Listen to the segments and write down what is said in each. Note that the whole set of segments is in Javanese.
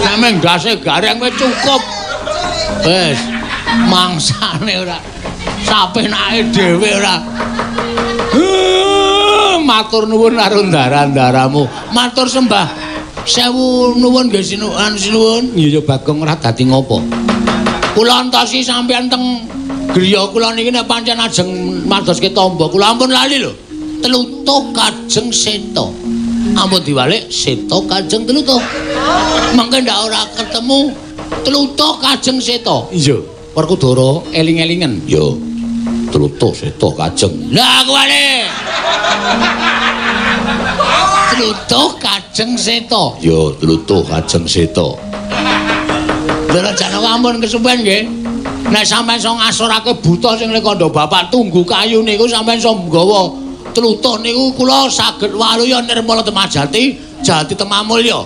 Nek meng ndase gareng wis cukup. Wis mangsane ora sapenake dhewe ora. Matur nuwun karo ndara-ndaramu. Matur sembah. Sewu nuwun nggih sinuwun. Iya Bagong ora dadi ngopo. Kula entosi sampeyan teng griya kula niki nek pancen ajeng madoske tamba kula ampun lali lho. Tlutuh kajeng seta. Ampun diwalik seta kajeng tlutuh. Mangke ndak ora ketemu tlutuh kajeng seta. Iya. Werkudara eling-elingen. Yo. Tlutuh seta kajeng. Lah kuwi. Tlutuh kajeng seta. Yo, tlutuh kajeng seta. Lha janaka ampun kesupen nggih. Nek sampean iso ngasorake buta sing lekandha bapak tunggu kayu niku sampean iso nggawa tlutuh niku kula saged waluya nirmala Temajati, Jati Temamulya.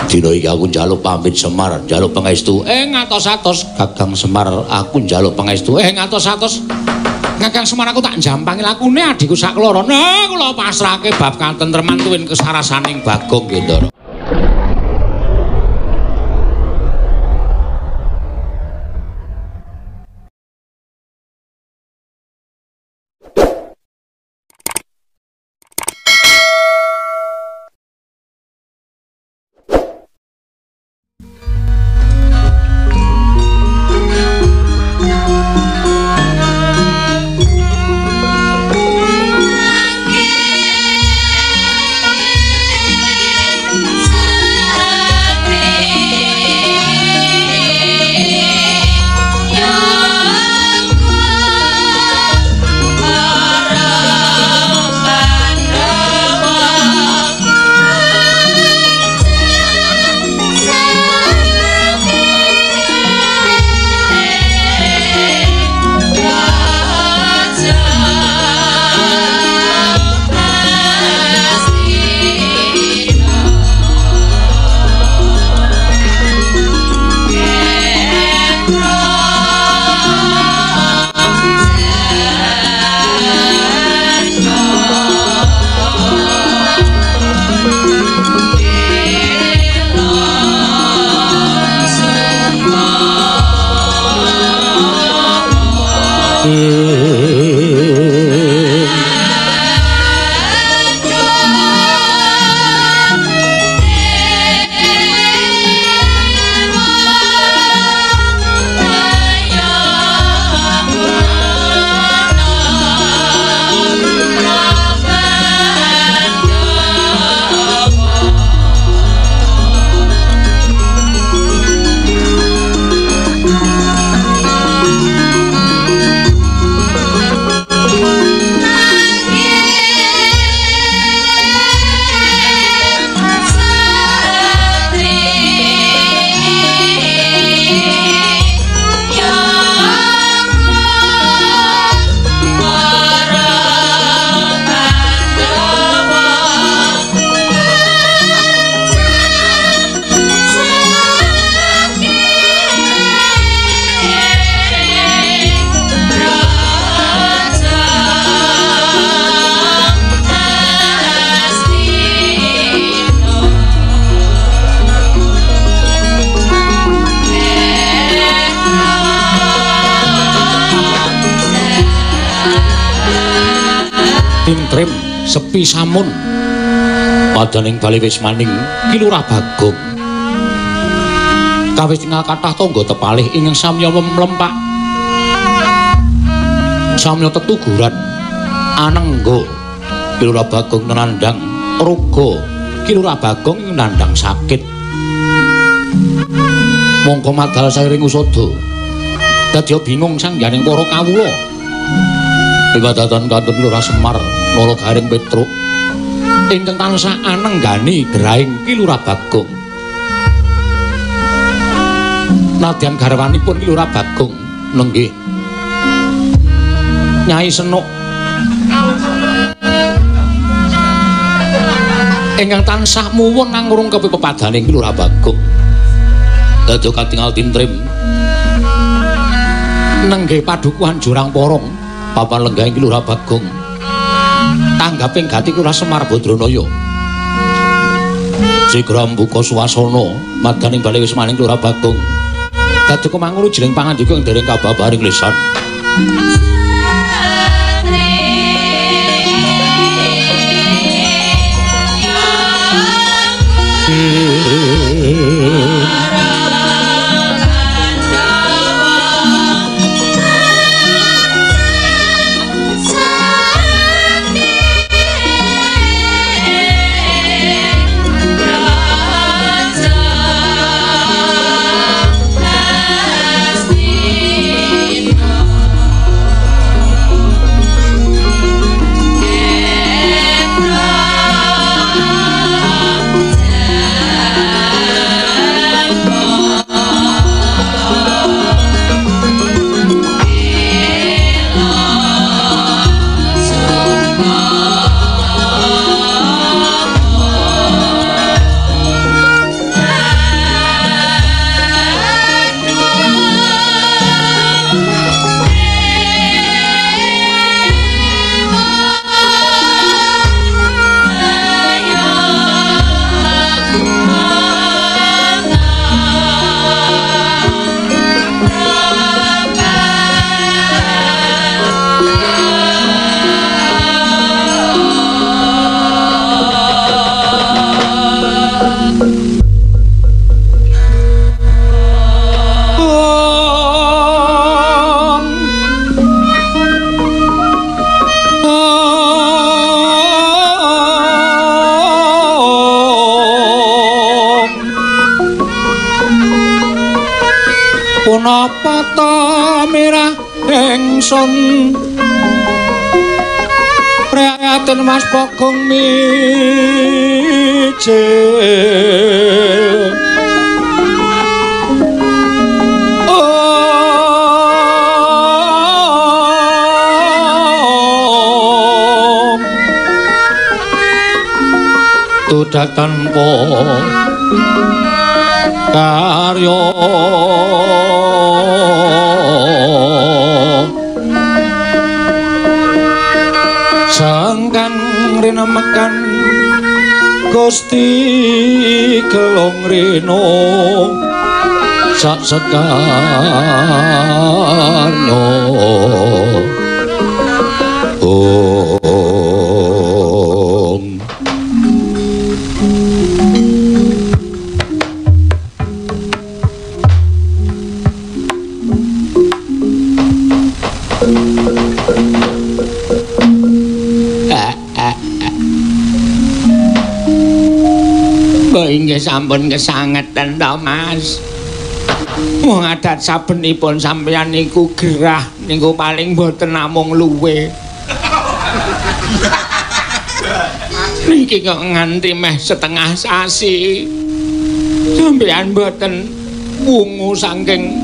Dina iki aku njaluk pamit Semar, njaluk pangestu. Ngatos-atos Kakang Semar, aku njaluk pangestu. Ngatos-atos Kakang Semar aku tak jampangi lakune adhiku sakloro. Nah, kula pasrahke bab katentreman tuwin kesarasaning Bagong nggih, Ndara. Trim sepi samun padaning bali wis maning Ki Lurah Bagong kawis tinggal kathah tangga tepalih ingkang samya mlempak samya tetuguran anengga Ki Lurah Bagong nandhang ruga Ki Lurah Bagong nandhang sakit mongko madal sairing usada dadi bingung sangyaning para kawula Iwadatan Kanten Lurah Semar Nolo Garing Petruk ingkang tansah anenggani gerahing Ki Lurah Bagong nadyan garwanipun Ki Lurah Bagong nenggih Nyai Senuk ingkang tansah muwun nangurung kepepadaning Ki Lurah Bagong dadi katingal tintrim nenggih padukuhan Jurang Porong papan lenggahing Ki Lurah Bagong tanggaping gati Lurah Semar Badranaya Sigra mbuka swasana madaning bali wis maning Lurah Bagong. Dadi kemangun jeneng pangandika ing dereng kababaring lisan. Priyatin Mas Bagong mijil tudak tanpa karya sangkan rinemekan Gusti Gelong Rena sak sekarnya inggih sampun kesangeten to Mas. Wong adat sabenipun sampeyan niku gerah niku paling boten namung luwe. Niki kok nganti meh setengah sasi. Sampeyan boten wungu saking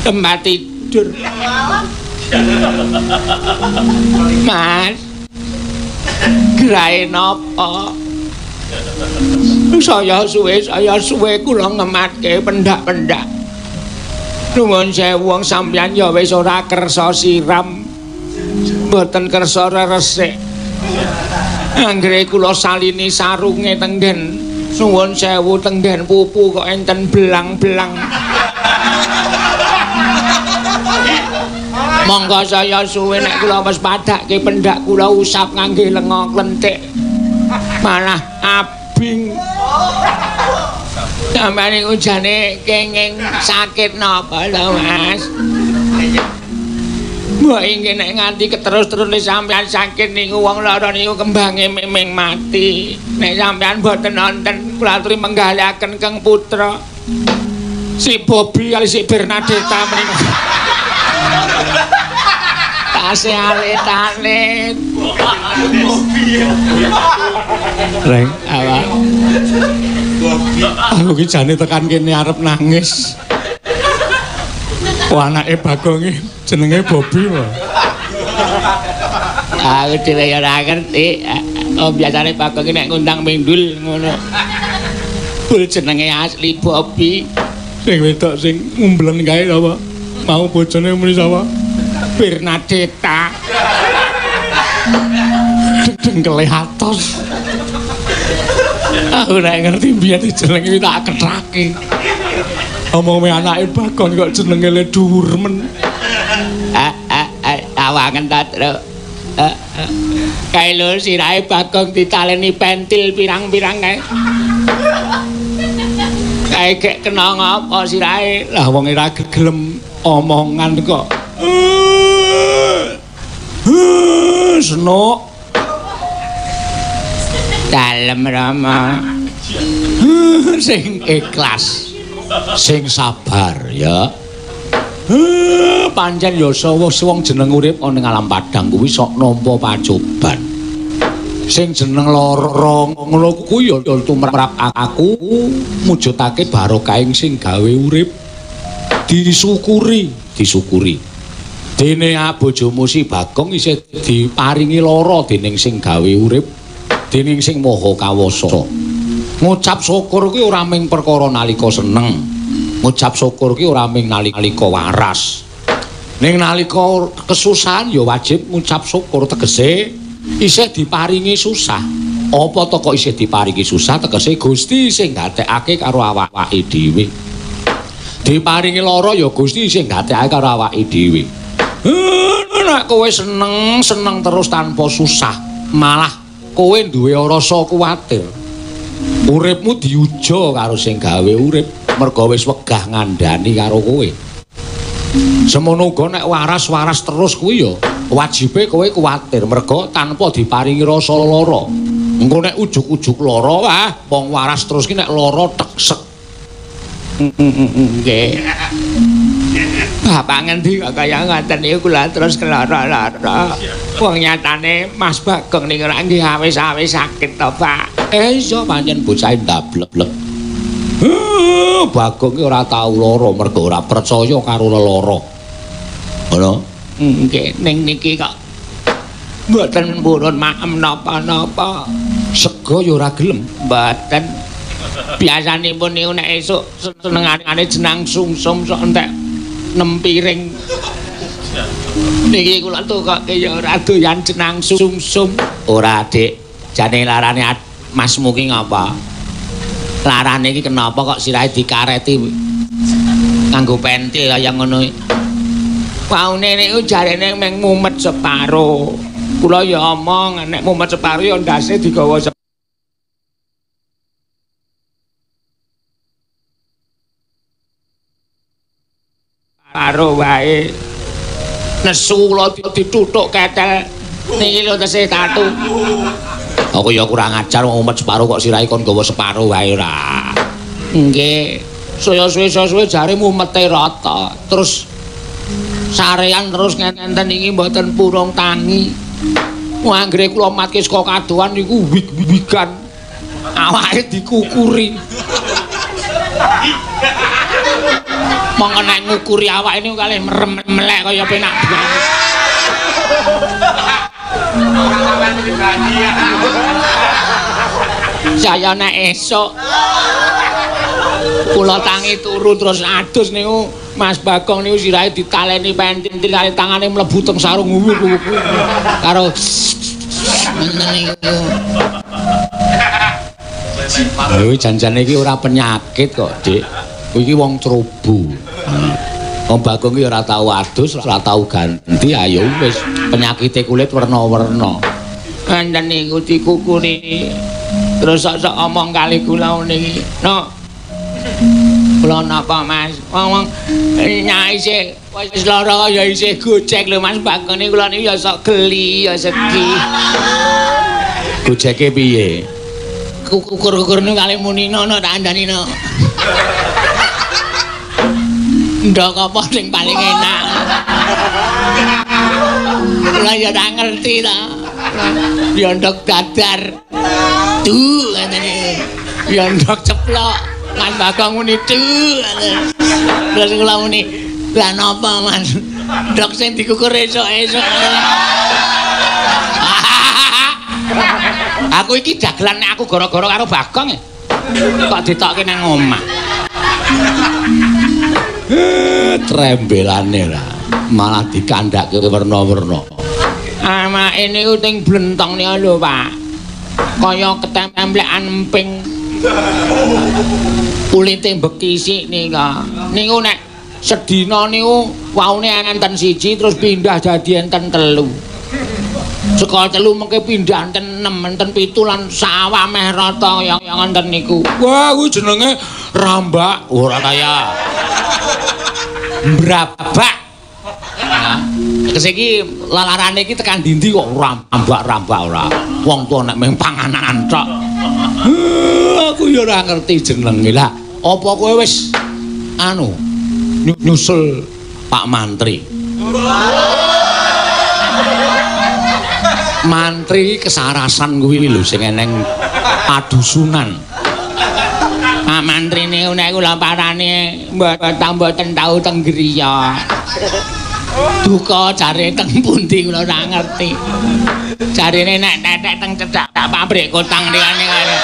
tempat tidur. Mas. Gerahe napa? Saya suwe kula ngematke pendak-pendak. Nuwun sewu wong sampeyan ya wis ora kersa siram. Mboten kersa resik. Anggere kula salini sarunge tenggen. Nuwun sewu tenggen pupu kok enten belang-belang. Monggo saya suwe nek kula wis padhake pendak kula usap ngangge lenga klenthik. Malah abing. Sampeyan niku jane kenging sakit napa lho Mas? Mbok inggih nek nganti keterus-terus sampeyan sakit niku wong lara niku kembange memeng mati. Nek sampeyan mboten nonton kula aturi menggalaken Kang Putra. Si Bobi kali si Bernadetta menika. Tasih alit-alit. Reng, awak. Aku ki jane tekan kene arep nangis. Wah anake Bagong iki jenenge Bobi wae. Aku dhewe ya ora ngerti. Oh biasane Bagong iki nek ngundang mindul ngono. Bul jenenge asli Bobi. Sing wedok sing ngumblen kae apa? Mau bojone muni sapa? Bernadetta. Dengkele atos. Aku nek ngerti biyen jenenge iki tak kethake. Omong anake Bagong kok jenenge le dhuwur men. Awangen ta, Tru. Kae lho sirahe Bagong ditaleni pentil pirang-pirang kae. Kae gek kena ngapa sirahe? Lah wong ora gelem omongan kok. Senok. Dalem Rama. Sing ikhlas. Sing sabar ya. Pancen ya wong jeneng urip ana ning alam padang kuwi sok nampa pacoban. Sing jeneng lara ngono kuwi ya tumrap aku mujudake barokahing sing gawe urip. Disyukuri. Dene bojomu si Bagong isih diparingi lara dening sing gawe urip, dening sing maha kawasa. Ngucap syukur kuwi ora mung perkara nalika seneng. Ngucap syukur ki ora mung nalika waras. Ning nalika kesusahan ya wajib ngucap syukur tegese isih diparingi susah. Apa to kok isih diparingi susah tegese Gusti sing gatekake karo awake dhewe. Diparingi lara ya Gusti sing gatekake karo awake dhewe. Nek kowe seneng terus tanpa susah, malah kowe duwe rasa kuwatir. Uripmu diuja karo sing gawe urip. Merga wis wegah ngandani karo kowe. Semono uga nek waras-waras terus kuwi ya wajibe kowe kuwatir merga tanpa diparingi rasa lara. Engko nek ujug-ujug lara wah wong waras terus ki nek lara teksek. Nggih. Bapak ngendi kok kaya ngoten niku kula terus kelara-lara. Wong nyatane Mas Bagong niku ora nggih awis-awis sakit to, Pak. Iya pancen bocah ndablek. Bagong ki ora tau lara merga ora percaya karo lelara. Ngono? Nggih, ning niki kok mboten purun maem napa-napa. Sega ya ora gelem. Mboten. Biasanipun niku nek esuk senengane jenang sungsum sok entek 6 piring. Niki kula tukoke ya ora doyan jenang sungsum. Ora, Dik. Jane larane Masmu ki ngapa? Larane iki kenapa kok sirahe dikareti nganggo pentil kaya ngono? Waune niku jarene meng mumet separo. Kula ya omong nek mumet separo ya ndase digawa separo wae. Nesu kula dituthuk ketel niki lho tesih tatu. Aku ya kurang ajar wong umet separo kok sirahe kon gawa separo wae ora. Nggih. Saya suwe-suwe jare mumete rata. Terus sarean terus ngenten iki mboten purung tangi. Wah anggere kula matke saka kadohan niku wig-wigan. Awake dikukuri. Monggo nek ngukuri awake niku kalih merem-melek kaya penak banget. Saya nek esuk kula tangi turu terus adus niku Mas Bagong niku sirahe ditaleni pentil kali tangane mlebu teng sarung karo niku. Lho janjane iki ora penyakit kok, Dik. Iki wong cerobo. Wong Bagong iki ora tau adus, ora tau ganti, ayo wis penyakite kulit werna-werna. Ngenten niku dikukuri. Terus sok-sok omong kali kula niki. No. Kula napa Mas? Wong nyai sih wis lara ya isih gojek lho Mas Bagong niku kula niku ya sok geli ya sedih. Gojeke piye? Kukur-kukur niku kali munino no tak andani no. Ndok apa sing paling enak? Kula ya tak ngerti ta. Ya ndok dadar. Tuh ngene. Ya ndok ceplok. Mas Bagong muni tuh. Terus kula muni, "Lah napa, Mas? Ndok sing dikukur esuk-esuk." Aku iki dagelan nek aku gara-gara karo Bagong ya. Kok ditokke nang omah. Trembelane lah malah dikandhake werna-werna. Amake niku ting blentong niku lho, Pak. Kaya ketemplekan emping. Kulite bekisik nika. Niku nek sedina niku waune enten siji terus pindah dadi enten 3. Saka 3 mengke pindah enten 6, enten 7 lan sawah meh rata yang enten niku. Wah, kuwi jenenge rambak ora kaya. Brabak. Kesiki lalarane iki tekan dindi kok rambak-rambak ora. Wong tuwa nek mung panganan tok. Aku ya ora ngerti jenenge lah. Apa kowe wis nyusul Pak Mantri? Mantri kesarasan kuwi lho sing eneng padusunan. Pak Mantri niku nek kula parane mboten tau teng griya. Duka jare teng pundi kula ora ngerti. Jarine nek tetek teng cedhak pabrik kotang rene kare.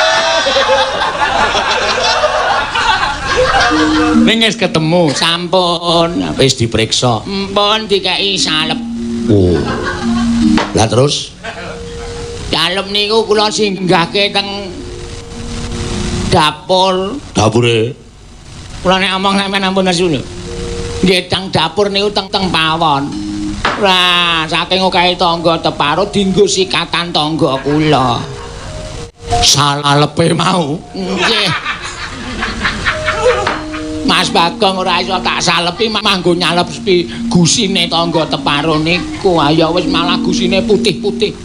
Ning wis ketemu, sampun wis diperiksa. Mpun dikeki salep. Oh. Lah terus dalem niku kula singgahke teng dapur. Dapure. Kula nek omong sampeyan ampun nesu lho. Nggih teng dapur niku teng pawon. Lah saking okehe tangga teparo dienggo sikatan tangga kula. Salalepe mau. Nggih. Mas Bagong ora iso tak salepi manggo nyalep gusine tangga teparo niku. Ya wis malah gusine putih-putih.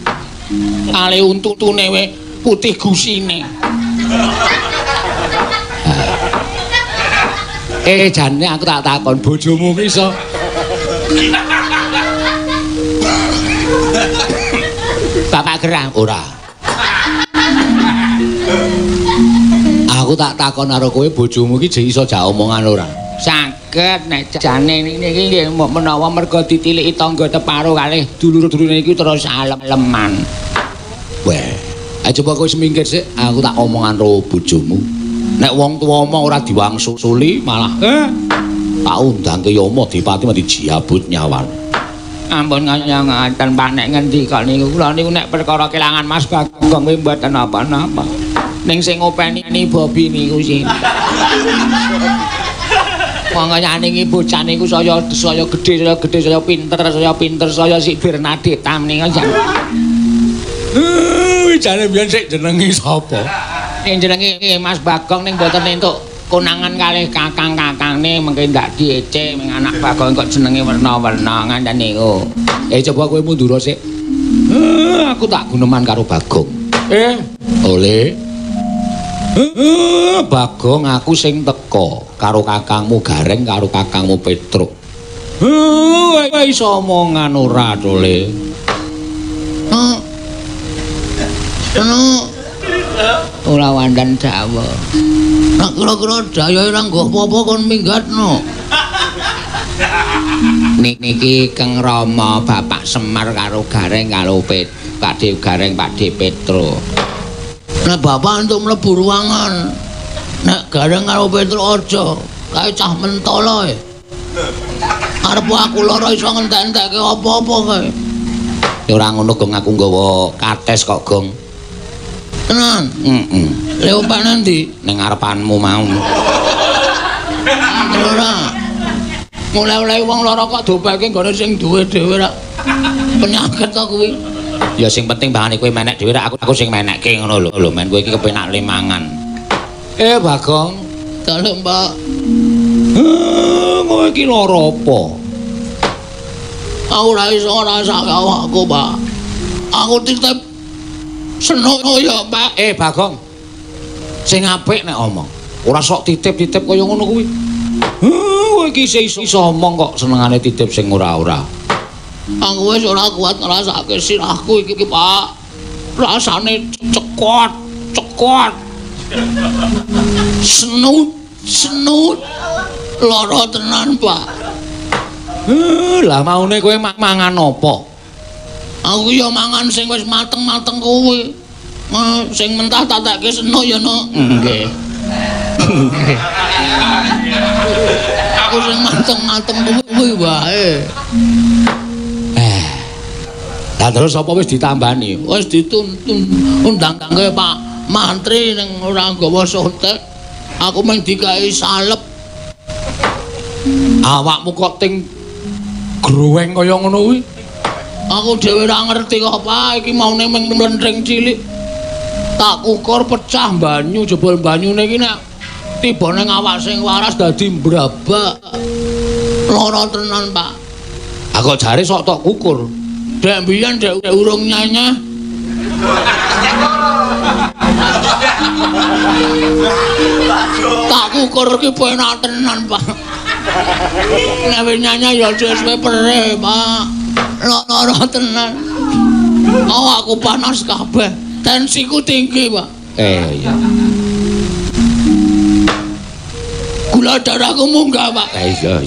Kali untutune we putih gusine. Jane aku tak takon bojomu ki iso Bapak Gerang ora. Aku tak takon karo kowe bojomu ki iso jak omongan ora? Saged nek jane niki nggih menawa mergo ditiliki tangga teparo kalih dulur-dulure iki terus alem-leman. Weh, ayo coba kowe semingkir sik, aku tak omongan karo bojomu. Nek wong tuwa omong ora diwangsuli malah tak undangke Yama Dipati mati jiabut nyawan. Ampun ngaten Pak nek ngendika niku kula niku nek perkara kelangan Mas Bagong kuwi mboten apa-apa. Ning sing ngopeni Bobi niku sing. Monggo nyanyi bocah niku saya gedhe, saya pinter, saya si Bernadette tam niku jan. Jane biyen sik jenenge sapa? Ning jenenge Mas Bagong ning mboten entuk konangan kalih kakang-kakangne mengke ndak diece ming anak Bagong kok jenenge werna-werna ngandhan niku. Coba kowe mundur sik. Aku tak guneman karo Bagong. Oleh. Bagong aku sing teko karo kakangmu Gareng karo kakangmu Petruk. Kowe iso omongan ora to, Le? Ora wandan Jawa. Nek kira-kira dayae ora nggo apa-apa kon minggatno. Niki Kang Rama Bapak Semar karo Gareng karo Pakde Gareng Pakde Petruk. Nek bapak entuk mlebu ruangan. Nek Gareng karo Petruk aja, kae cah mentolo e. Arep aku lara iso ngentek-entekke apa-apa kae. Ya ora ngono Gong, aku nggawa kates kok Gong. Tenan? Lewat Pak nanti? Ning ngarepanmu mau. Ora. Mulai-mulai wong lara kok dobake nggone sing duwe dhewe ra. Penyakit to kuwi. Ya sing penting bahane kowe menek dhewe ra aku sing menekke ngono lho men kowe iki kepenak limangan. Bagong. Dalem, Pak. Kowe iki lara apa? Aku ora iso ngrasake awakku, Pak. Aku titip senok ya, Pak. Bagong. Sing apik nek omong. Ora sok titip-titip kaya ngono kuwi. Kowe iki iso omong kok senengane titip sing ora-ora. Aku wis ora kuat ngrasake sirahku iki, Pak. Rasane cekot. Senut. Lara tenan, Pak. Lah maune kowe mangan apa? Aku ya mangan sing wis mateng-mateng kuwi. Sing mentah tak tekke seno ya no. Nggih. Aku sing mateng-mateng kuwi wae. Lah terus apa wis ditambani? Wis dituntun undang kangge Pak Mantri ning ora nggawa sotek. Aku mung dikai salep. Awakmu kok ting groweng kaya ngono kuwi? Aku dhewe ora ngerti kok Pak, iki maune mung mlentring cilik. Tak ukur pecah banyu, jebul banyune iki nek tiba ning awak sing waras dadi mbrabak. Lara tenan, Pak. Aku jare sok tok ukur. Dek mbiyen dek urung nyanyah. Tak ukur iki penak tenan, Pak. Nek wis nyanyah ya wis perih, Pak. Lara tenan. Awakku panas kabeh. Tensiku tinggi, Pak. Iya. Gula darahku munggah, Pak. Iya.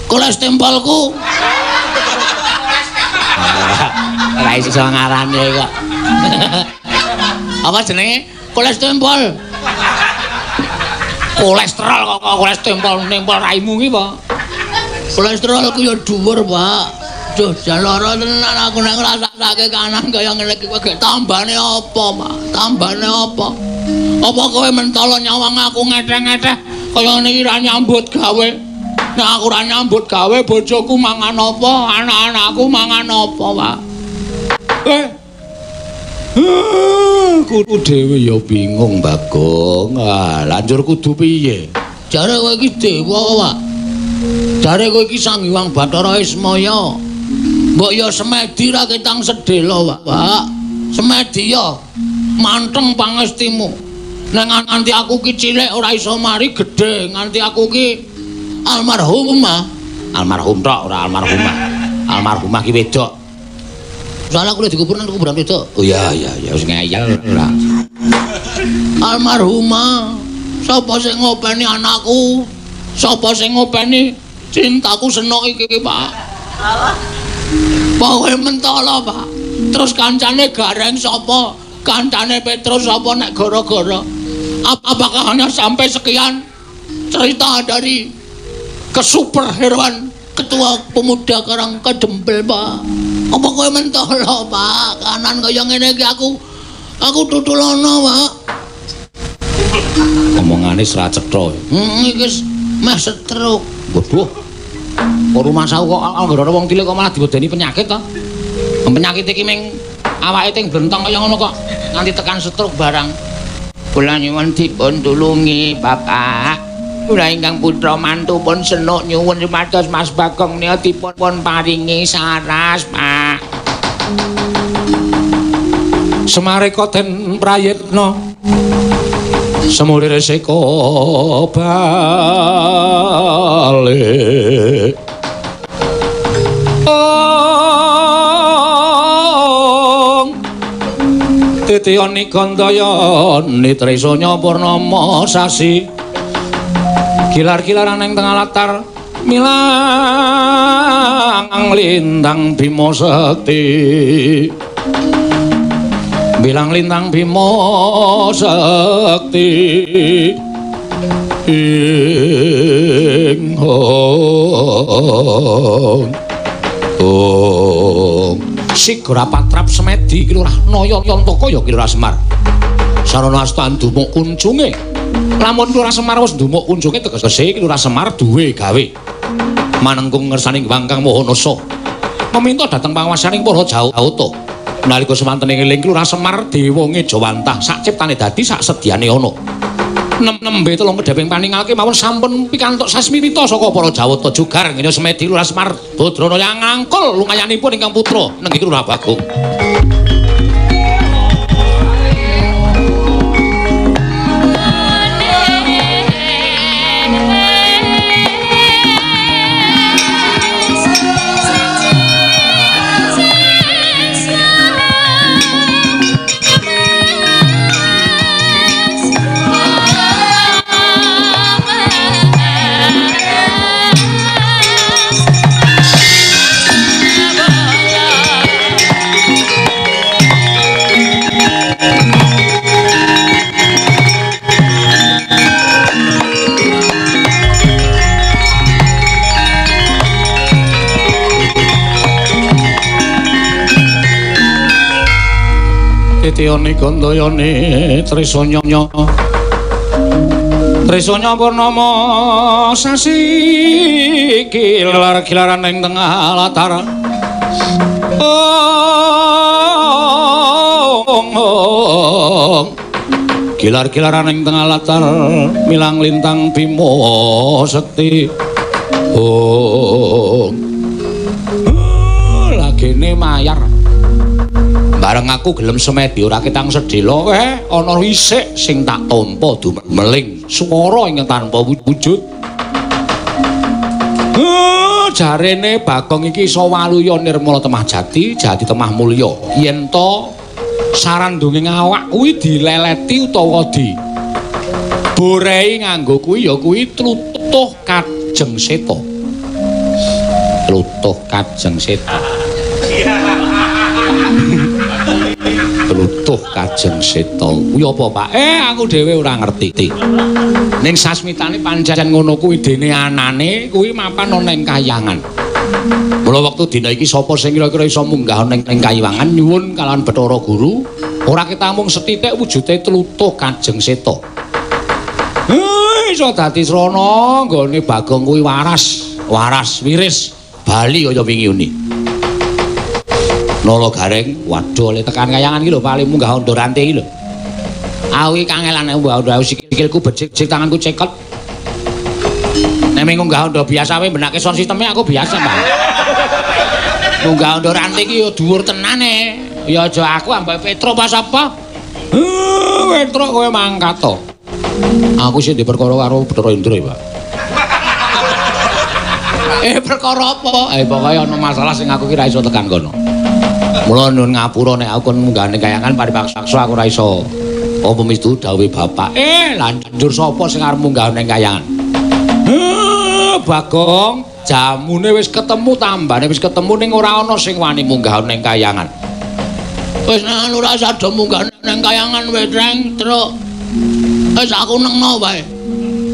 Kolesterolku. Ora iso ngarane kok. Apa jenenge? Kolesterol. Kolesterol kok kolesterol nempel raimu ki, Pak. Kolesterolku ya dhuwur, Pak. Duh, lara tenan aku nek ngrasakake kanan kaya ngene iki kok tambane apa, Pak? Tambane apa? Apa kowe mentolo nyawang aku ngeteh-ngeteh kaya ngene iki ra nyambut gawe? Nek aku ra nyambut gawe bojoku mangan apa? Anak-anakku mangan apa, Pak? Kudu dhewe ya bingung, Bagong. Ah, lanjur kudu piye? Jare kowe iki dewa, Pak. Jare kowe iki Sang Hyang Bathara Ismaya. Mbok ya semedi ra ketang sedhela, Pak. Semedi ya manteng pangestimu. Nang nganti aku ki cilik ora iso mari gedhe, nganti aku ki almarhumah. Almarhum tok ora almarhumah. Almarhumah ki wedok. Soale aku dikubur nang kuburan wedok. Oh iya wis ngeyel ora. Almarhumah. Sapa sing ngopeni anakku? Sapa sing ngopeni cintaku senok iki, Pak? Kowe mentolo, Pak. Terus kancane Gareng sapa? Kancane Petrus sapa nek gara-gara? Apakah hanya sampai sekian cerita dari kesuperheroan Ketua Pemuda Karang Kedempel, Pak? Apa kowe mentolo, Pak? Kanan kaya ngene iki aku tutulono, Pak. Omongane ora cetha. Iki meh stroke. Waduh. Kok rumah saku kok anggere wong cilik kok malah diwedeni penyakit to? Penyakit iki ming awake ting blentong kaya ngono kok nganti tekan stroke barang. Kula nyuwun dipun tulungi, Bapak. Kula ingkang putra mantu pun senuk nyuwun supados Mas Bagong nika dipun paringi saras, Pak. Semareka den prayitna semulire seka bali Titiyani Gandaya Nitrisanya Purnama sasi gilar-gilaran ing tengah latar milang lintang Bima Sekti bilang lintang Bima Sekti ing Sigra Patrap Semedi Kilurah Naya Yantaka ya Kilurah Semar sarana asta ndumuk kunjunge lamun Kilurah Semar wis ndumuk kunjunge tegese Kilurah Semar duwe gawe manengkung ngersaning Wangkang Mahanasa meminta dhateng panguwasaning para Jawata nalika semanten eling Kilurah Semar Dewa Ngejawantah sak ciptane dadi sak sedyane ana nembe telung kedheping paningalke mawon sampun pikantuk sasmita saka para Jawata jugar ngene Semedi Kilurah Semar Badrana yang ngangkul lumayanipun ingkang putra nenggi Kilurah Bagong. Tiyone Gandayane Trisanya Purnama sasi kilar-kilaran ing tengah latar kilar-kilaran ing tengah latar milang lintang Bima Sekti lagene mayar bareng aku gelem semedi ora ketang sedhela ana wisik sing tak tampa dumeling swara ing tanpa wujud jarene Bagong iki iso waluya nirmala temah jati temah mulya yen to saran dongeng awak kuwi dileleti utawa di borehi nganggo kuwi ya kuwi tlutuh Kajeng Seta tlutuh Kajeng Seta tlutuh Kajeng Seta kuwi apa Pak aku dhewe ora ngerti ning sasmitane pancen ngono kuwi dene anane kuwi mapan ana ing kahyangan mula wektu dina iki sapa sing kira-kira iso munggah ning kahyangan nyuwun kalawan Bathara Guru ora ketamung setitik wujude tlutuh Kajeng Seta iso dadi srana nggone Bagong kuwi waras wiris bali kaya wingi uni Nolo Gareng waduh le tekan kayangan iki lho paling munggah Ondo Ranti iki lho awi kangelan mbah sikilku becik tanganku cekot nek munggah Ondo biasa wae benake sound sisteme aku biasa Pak munggah Ondo Ranti iki yo dhuwur tenane ya aja aku ambek Petro pas apa Petro kowe mangkat to aku sih di perkara karo Bathara Indra Pak perkara apa pokoke ana masalah sing aku kira iso tekan kono mula nuwun ngapura nek aku kon munggah ning kayangan paripaksa aku ora iso apa mistu dawuhe bapak lanjur sapa sing arep munggah ning kayangan Bagong jamune wis ketemu tambane wis ketemu ning ora ana sing wani munggah ning kayangan wis nang ora sadhe munggah ning kayangan wis Reng truk wis aku nengno wae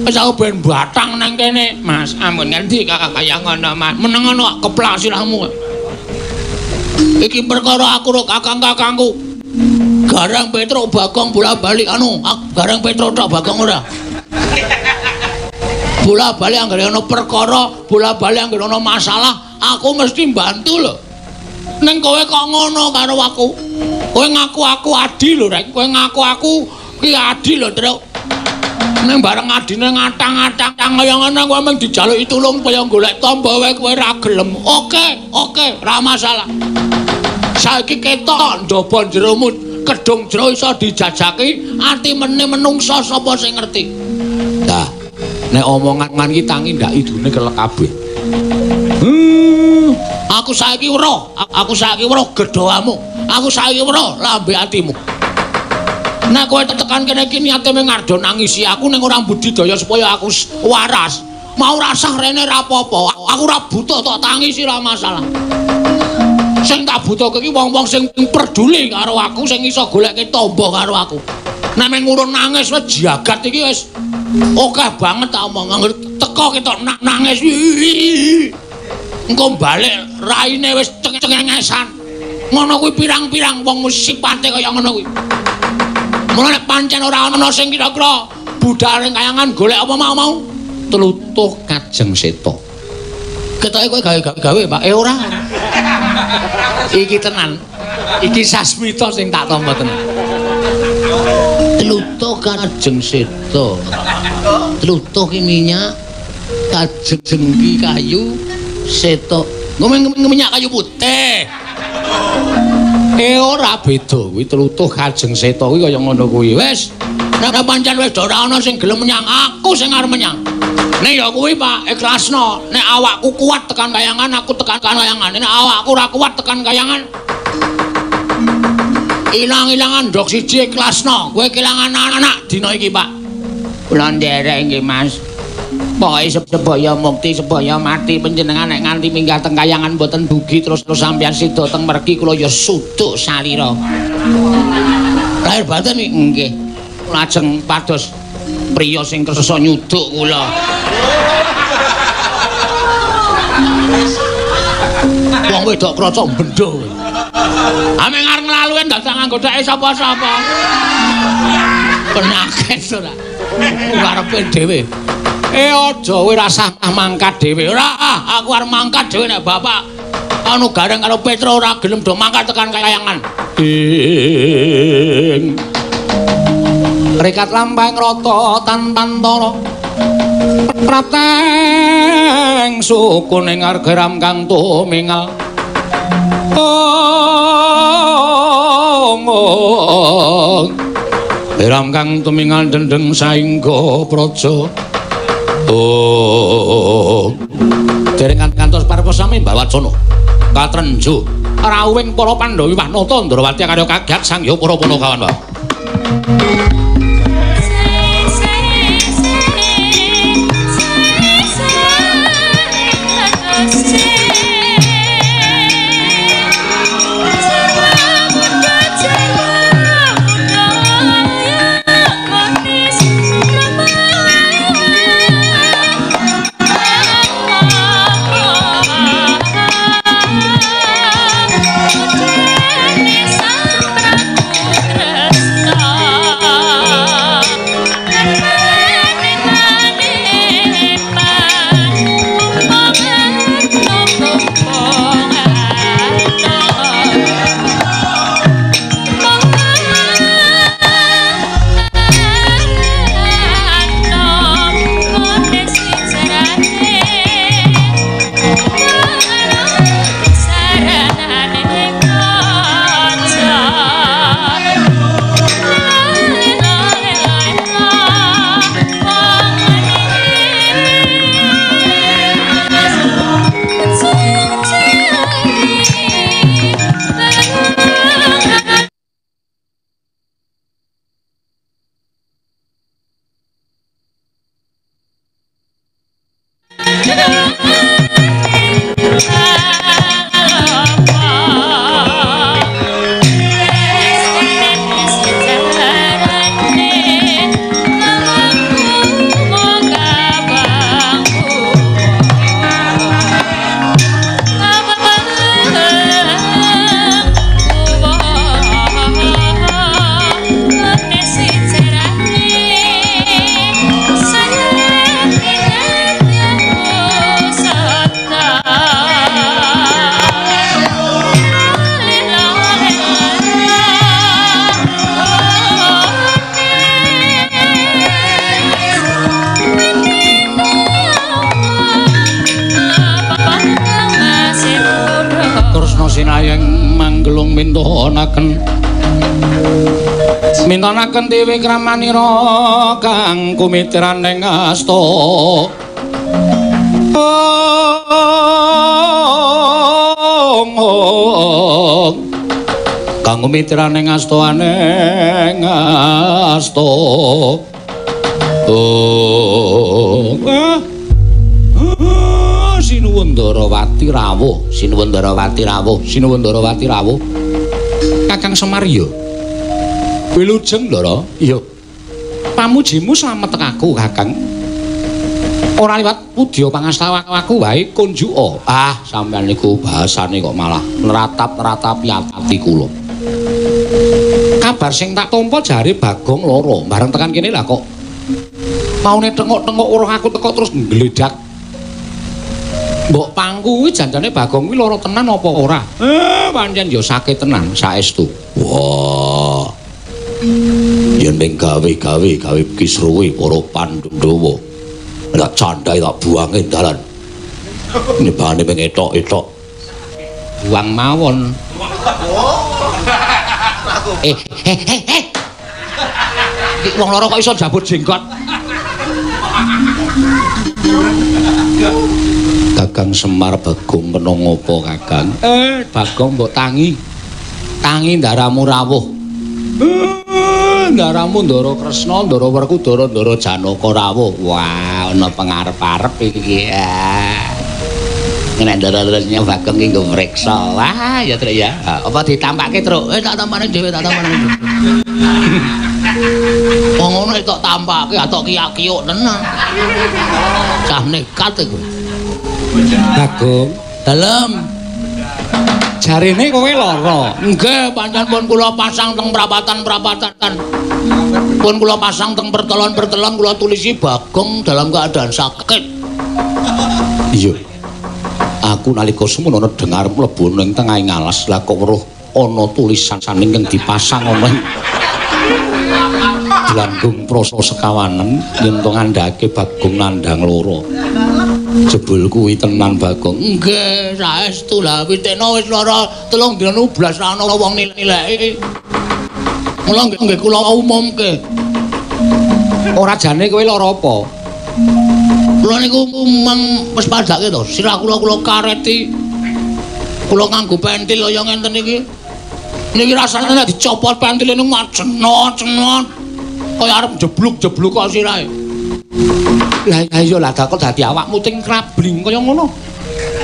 wis aku ben batang nang kene Mas ampun ngendi kayangan Mas menengono keplak sirahmu iki perkara aku karo kakang-kakangku Garang Petro Bagong bola-balik Garang Petro tok Bagong ora bola-balik anggere ana perkara bola-balik anggere ana masalah aku mesti bantu lho ning kowe kok ngono karo aku kowe ngaku aku adi lho Rek kowe ngaku aku ki adi lho Truk ning bareng adine ngatang-ngatang kaya ngono kowe mung dijaluki tulung kaya golek tamba wae kowe ra gelem oke ra masalah saiki ketok njaba jeromu kedung jero iso dijajaki ati menungsa sapa sing ngerti nah nek omongan iki tangi ndak idune kelek kabeh aku saiki weruh gedhoamu aku saiki weruh lambe atimu nek kowe tekan kene iki niate ngardo nangisi aku ning ora budidaya supaya aku waras mau rasah rene ra apa-apa aku ora butuh tok tangisi ra masalah sing tak butuhke iki wong-wong sing peduli karo aku sing iso goleke tamba karo aku nek ngurun nangis wis jagat iki wis akeh banget tak omong teko ketok nangis engko balik raine wis cengengesan ngono kuwi pirang-pirang wong sipate kaya ngono kuwi mulane pancen ora ana sing kira-kira budhal ning kayangan golek apa mau tlutuh Kajeng Seta ketoke kowe gawe Pak ora iki tenan iki sasmita sing tak tampa tenan tlutuh Kajeng Seta tlutuh ki minyak Kajeng ki kayu Seta minyak kayu putih ora beda kuwi tlutuh Kajeng Seta kuwi kaya ngono kuwi wis nek pancen wis ora ana sing gelem menyang aku sing arep menyang nek ya kuwi Pak ikhlasno nek awakku kuat tekan kayangan aku tekan kayangan nek awakku ora kuat tekan kayangan ilang-ilangan ndok siji ikhlasno kowe kelangan anak dina iki Pak kula nderek nggih Mas pokoke sebaya mukti sebaya mati panjenengan nek nganti minggah teng kayangan mboten dugi terus sampeyan sida teng mergi kula ya suduk salira lahir batin nggih lajeng pados priya sing kersa nyuduk kula wong wedok kraca bendho ame ngarep nglaluen dak tak nganggo dheke sapa-sapa. Penyakit ora. Karepe dhewe. Aja kowe rasah mangkat dhewe. Ora, aku arep mangkat dhewe nek bapak anu gareng karo Petro ora gelem do mangkat tekan kayangan. Ding. Rekat lampahing rata tanpantara. Prateng sukuning argeram kang tumingal. Ram kang tumingal dendeng saingga praja. Dereng kantos parepos sami Mbawacana. Katrenjo rawuhing para Pandhawa Wanata Ndrawati karya kagat sang ya para punakawan wae. Mintonaken dewe kramanira kang kumitraning asta. Kang kumitraning astaning asta. Sinuwundarawati rawuh, Sinuwundarawati rawuh, Sinuwundarawati rawuh. Kakang Semar ya. Wilujeng Ndara. Iya. Pamujimu slamet tekaku, Kakang. Ora liwat pudya pangastawaku wae kunjuka. Ah, sampeyan niku bahasane kok malah neratap-neratapi ati kula. Kabar sing tak tampa jare Bagong lara, bareng tekan kene lah kok maune tengok-tengok weruh aku teko terus nggledak. Mbok pangku kuwi janjane Bagong kuwi lara tenan apa ora? Pancen ya sakit tenan saestu. Wah. Yen ning gawe-gawe kisruwe para Pandhawa. Nek candhae tak buange dalan. Nibane ping etok-etok. Buang mawon. Wong loro kok iso jabut jenggot. Kakang Semar Bagong menang apa Kakang? Bagong mbok tangi. Tangi ndaramu rawuh. Ndaramu Ndara Kresna, Ndara Werkudara, Ndara Janaka rawuh. Wah, ana pengarep-arep iki. Nek ndara-ndaranya Bagong iki nggo mriksa. Wah, ya Truk ya. Apa ditampake, Truk? Tak tampane dhewe, tak tampane. Wong ngono tok tampake, atok kiyak-kiyuk tenan. Cah nekat iku. Bagong, dalem. jarene kowe lara. Nggih, pancen pun kula pasang teng prapatan-prapatan. Pun kula pasang teng pertelon-pertelon kula tulisi Bagong dalam keadaan sakit. Iya. Aku nalika semono dengar mlebu ning tengahing alas lah kok weruh ana tulisan ingkang dipasang ana Gelanggung Prasa Sekawanen yen to ngandhake Bagong nandhang loro. Jebul kuwi tenan Bagong. Nggih, saestu lah Witekno wis lara 3 dina blas ra ana wong nileki. Mula nggih kula umumke. Ora jane kowe lara apa? Kula niku mung wis padake to, sirah kula kareti. Kula nganggo pentil kaya ngenten iki. Niki rasane nek dicopot pentile niku macenot-cenot. Kaya arep jebluk-jebluk kok sirahe. Lah iya lah kok dadi awakmu ting krabling kaya ngono.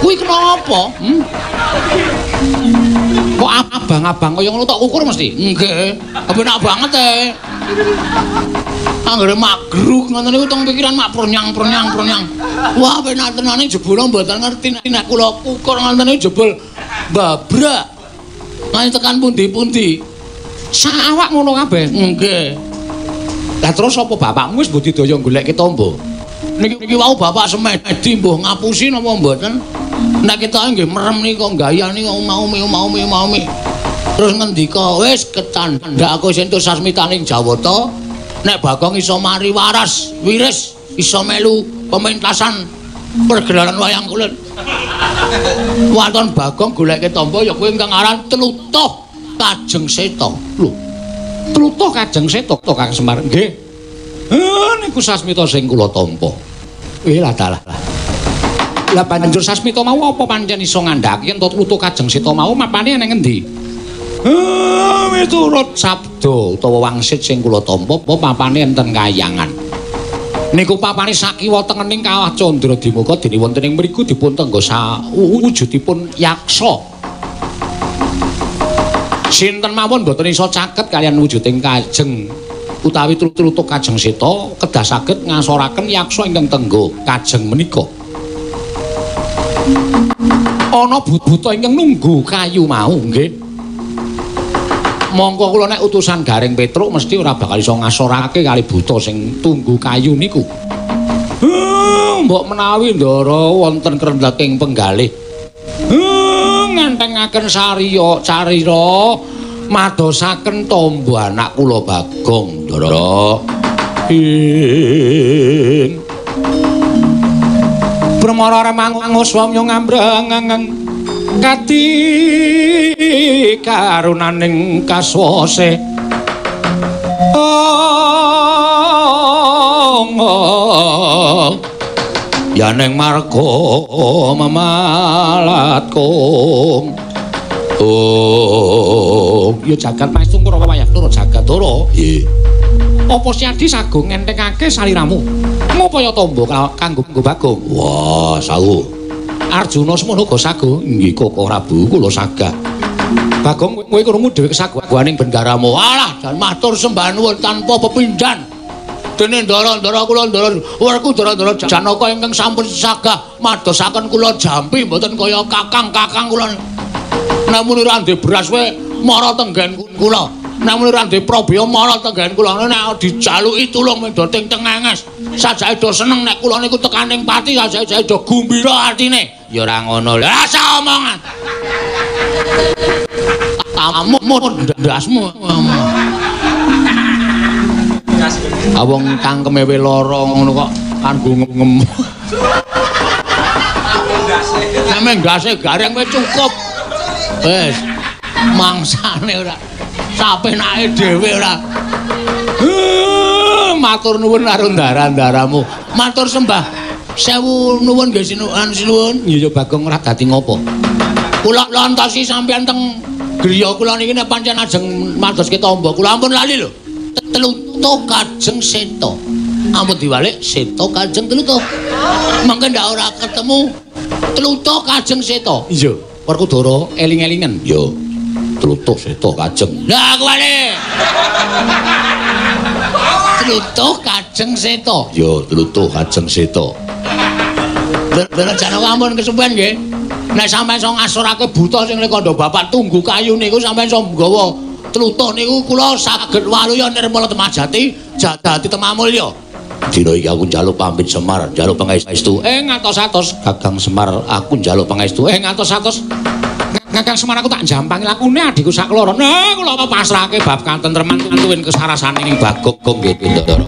Kuwi kenapa? Kok abang-abang kaya ngono tok ukur mesti? Nggih, kepenak banget e. Anggere magruk ngoten niku teng pikiran mak pronyang. Wah, penak tenane jebul mboten ngerti nek kula ukur ngoten niku jebul babrak. Nganti tekan pundi-pundi. Sak awak ngono kabeh. Nggih. Lah terus apa bapakmu wis budidaya golek tombo? Niki wau bapak semedi mbuh ngapusi napa mboten? Nek kita nggih merem nika gayane kok mau-mau. Terus ngendika, wis kecandhak aku sentuh sasmitaning Jawata. Nek Bagong iso mari waras, wiris, iso melu pementasan pergelaran wayang kulit. Waton Bagong goleke tombo ya kuwi ingkang aran Tlutuh Kajeng Seta. Lho. Tlutuh Kajeng Seta to Kang Semar. Nggih. Niku sasmita sing kula tampa. Lah dalah. Lah panjenengan sasmita mau apa pancen iso ngandhake yen Tlutuh Kajeng Seta mau mapane ning endi? Miturut sabda utawa wangsit sing kula tampa apa papane enten Kahyangan. Niku papane sakiwa tengening Kawah Candradimaka dene wonten ing mriku dipun tenggo wujudipun yaksa. Sinten mawon boten iso caket kalian wujuding Kajeng utawi Tlutuh Kajeng Seta kedah saged ngasoraken yaksa ingkang tenggo Kajeng menika. Ana buta ingkang nunggu kayu mau nggih. Mongko kula nek utusan Garing Petruk mesti ora bakal iso ngasorake kali buta sing tunggu kayu niku. Mbok menawi ndara wonten krendaking penggalih. Ngentengaken sariya carira madosaken tombo anak kula Bagong, Ndara. Pramara remangung swamya ngambrang kati karunaning kaswase yaneng marga mamalatkum ya jagat paestung karo wayah-tura Jagadara. Nggih. Apa Siadi sagung ngentengake saliramu ngupaya tombo kanggo Bagong? Wah, sawu. Arjuna semono uga sago. Nggih kok Prabu kula sagah. Bagong kowe krungu dhewe kesaguhaning bendaramu. Alah, jan matur sembah nuwun tanpa pepindhan. Dene ndara-ndara kula werku ndara-ndara Janaka ingkang sampun sagah madosaken kula jampi mboten kaya kakang-kakang kula. Namun ora ndek beras kowe mara tenggen kula. Namun ora ndek probya mara tenggen kula. Nek dijaluki tulung mendo ting tengenges. Sajake do seneng nek kula niku tekaning pati sajake do gumbira atine. Ya ora ngono lho. Asa omongan. Tamu ndasmu. Awong cangkeme we lara ngono kok kanggo ngem. Sampe ndase gareng wis cukup. Wis mangsane ora sapenake dhewe ora. Matur nuwun karo ndara-ndaramu. Matur sembah. Sewu nuwun nggih sinuwun. Ya Bagong ora dadi ngopo. Kula lontosi sampeyan teng griya kula niki nek pancen ajeng madoske tombo. Kula ampun lali lho. Tlutuh Kajeng Seta. Ampun diwalik Seta Kajeng Tlutuh. Mangke ndak ora ketemu Tlutuh Kajeng Seta. Iya. Werkudara eling-elingen. Yo. Tlutuh Seta Kajeng. Lah kuwi. Tlutuh Kajeng Seta. Yo, Tlutuh Kajeng Seta. Dene Janaka ampun kesupen nggih. Nek sampeyan iso ngasorake buta sing kandha bapak tunggu kayu niku sampeyan iso nggawa tlutuh niku kula saged waluya nirmala Temajati jadati Temamulya. Dina iki aku njaluk pamit Semar, njaluk pangestu. Ngatos-atos Kakang Semar, aku njaluk pangestu. Ngatos-atos Kakang Semar aku tak jampangi lakune adikku sakloro. Nah, kula pasrahke bab katentreman tuwin kesarasane ing Bagong nggih Ndara.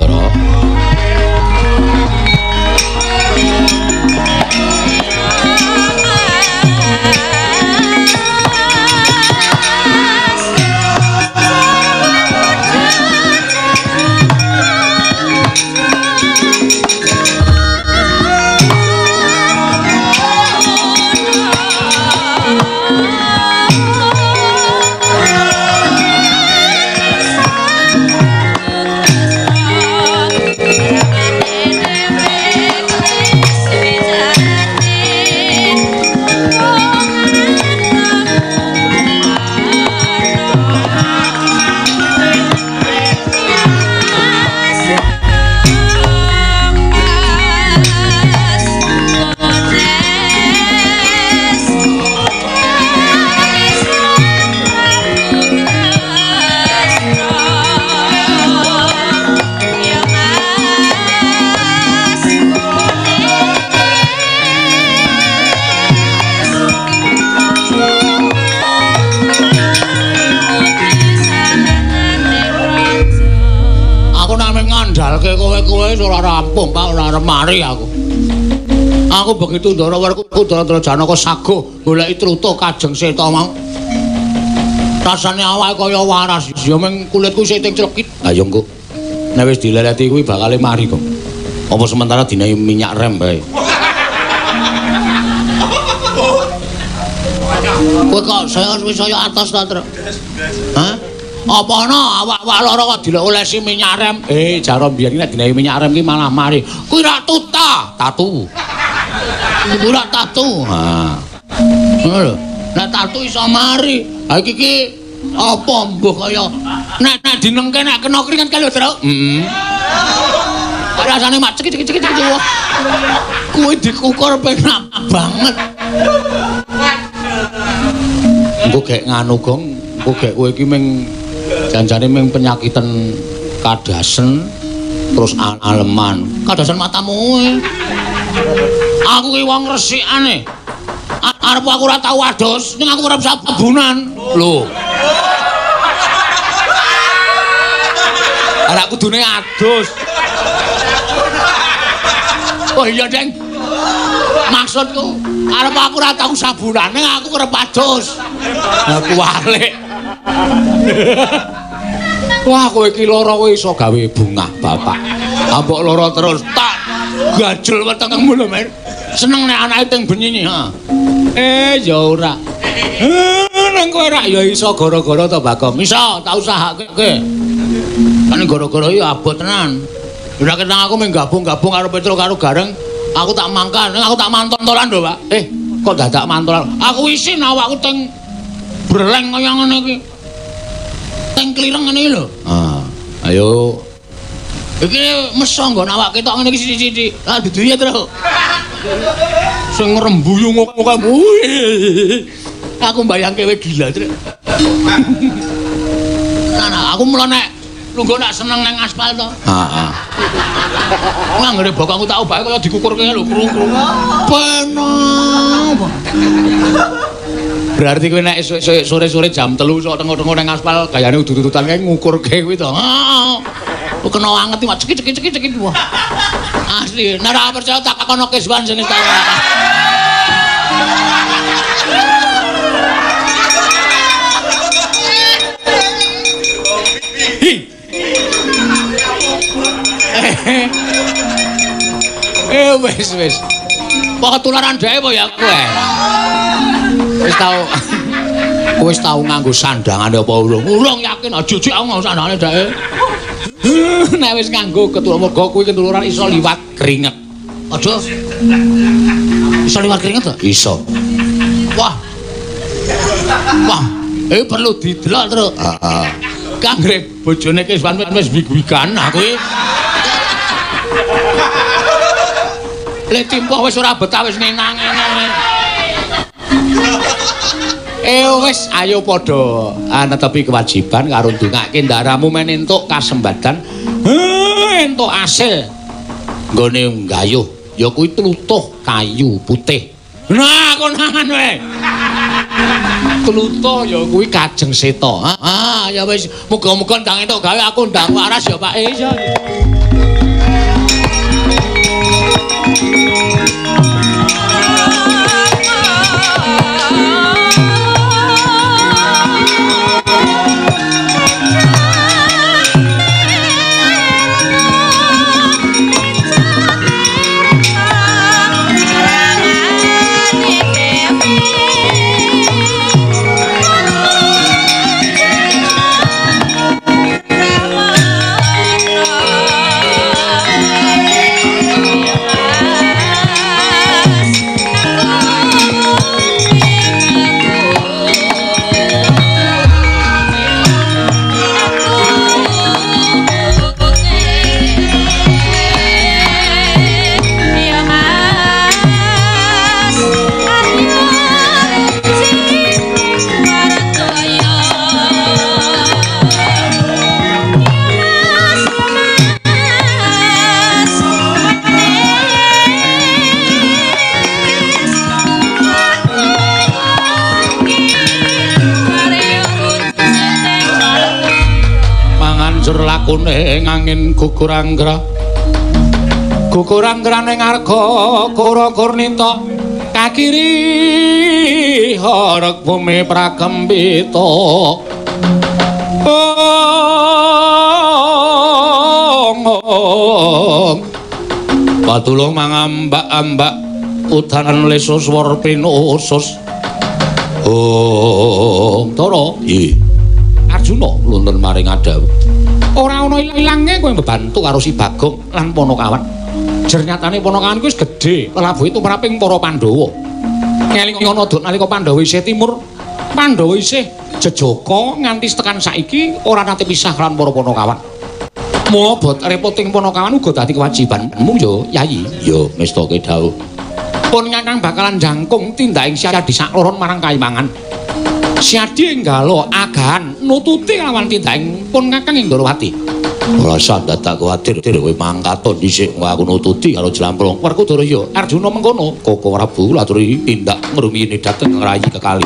Kowe ora rampung, Pak, ora arep mari aku. Aku begitu Ndara werku Ndara Janaka sago goleki truto Kajeng Seta mau. Rasane awake kaya waras, ya mung kulitku sithik crekit. Ha ya engko. Nek wis dileleti kuwi bakal mari kok. Apa sementara dinae minyak rem bae. Kowe kok saya atas ta, Truk? Hah? Apa ana awak-awak lara kok dilolesi minyak rem? Jaro mbiyen nek dinae minyak rem ki malah mari. Kuwi rak tatu. Kuwi rak tatu. Ha. Ngono lho. Nek tatu iso mari. Ha iki apa mbuh kaya nek dinengke nek kena keringat kali lho, Truk. Heeh. Rasane mak cekik-cekik wae. Kuwi dikukur penak banget. Engko gek nganu gong, engko gek kowe iki ming janjane ming penyakitan kadasen terus aleman. Kadasen matamu. Aku ki wong resikane. Arep aku ora tau adus, ning aku ora bisa sabunan. Lho. Ora kudune adus. Oh iya, Deng. Maksudku, arep aku ora tau sabunan, ning aku arep adus. Aku walik. Wah, kowe iki lara kowe iso gawe bungah, Bapak. Ambok lara terus tak gajul wetengmu lho, Men. Seneng nek anake teng benyini, ha. Ya ora. Nang kowe rak ya iso gara-gara to, Bagong. Iso tak usahake. Kan gara-gara iki abot tenan. Ora ketang aku mung gabung-gabung karo Petro karo Gareng. Aku tak mangkan, aku tak manton-tolan lho, Pak. Kok dadak mantolan? Aku isin awakku teng breleng kaya ngene iki. Teng klireng ngene lho. Ayo. Iki meso nggon awak ketok ngene iki sithik-sithik. Lah duduye terus. Sing ngrembuyu ngono. Aku mbayangke kowe gila, Truk. Nah, aku mula nek lungguh nak seneng nang aspal to. Heeh. Nganggere bokongku tak obake kaya dikukurke lho, krung-krung. Bener. Berarti kowe nek esuk sore-sore jam 3 sok tengok-tengok nang aspal gayane udut-udutan kae ngukurke kuwi to. Heeh. Kena anget iki cekik-cekik wah. Asli, nek ora percaya tak kono keswan sing tak. Wis. Kok ketularan dhewe apa ya kowe? Wis tau nganggo sandangane apa urung? Urung yakin aja jek aku nganggo sandangane dhewe. Nek wis nganggo ketularan mergo kuwi ketularan iso liwat keringet. Aja. Iso liwat keringet to? Iso. Wah. Perlu didelok, Truk. Heeh. Kangre bojone Keswan wis wig-wigan aku iki. Le timpo wis ora betah wis nenang ngene. Wis ayo padha netepi kewajiban karo ndongake ndaramu men entuk kasembadan entuk asil nggone nggayuh ya kuwi tlutuh kayu putih. Nah konan wae. Tlutuh ya kuwi Kajeng Seta. Ya wis muga-muga ndang entuk gawe aku ndang waras ya Pak. Iya. Lakune ngangin gugur anggra gugur anggrane ngarga kura kurnita kakiri horeg bumi prakembita patulung mangambak-ambak udanan lesus warpino usus Tara Arjuna luntur maring Adawu. Ora ana ilange kowe mbebantu karo si Bagong lan Panakawan. Jer nyatane Panakawan kuwi wis gedhe, lelabuhe tumraping para Pandhawa. Ngeling ana dok nalika Pandhawa isih timur, Pandhawa isih jejaka nganti tekan saiki ora nate pisah lan para Panakawan. Mula bot repoting Panakawan uga dadi kewajibanmu ya, Yayi. Ya mestake dawuh. Pun Kakang bakalan jangkung tindaking Siadi sakloron marang Kaimangan. Siadi enggalo agahan nututi lawan tindaking pun Kakang Indrawati. Ora sandadak kuwatir kowe mangkaton dhisik aku nututi karo Jlamprong. Werkudara ya Arjuna mengkono. Koko Prabu laturi tindak ngrumiyini dhateng rayi kekali.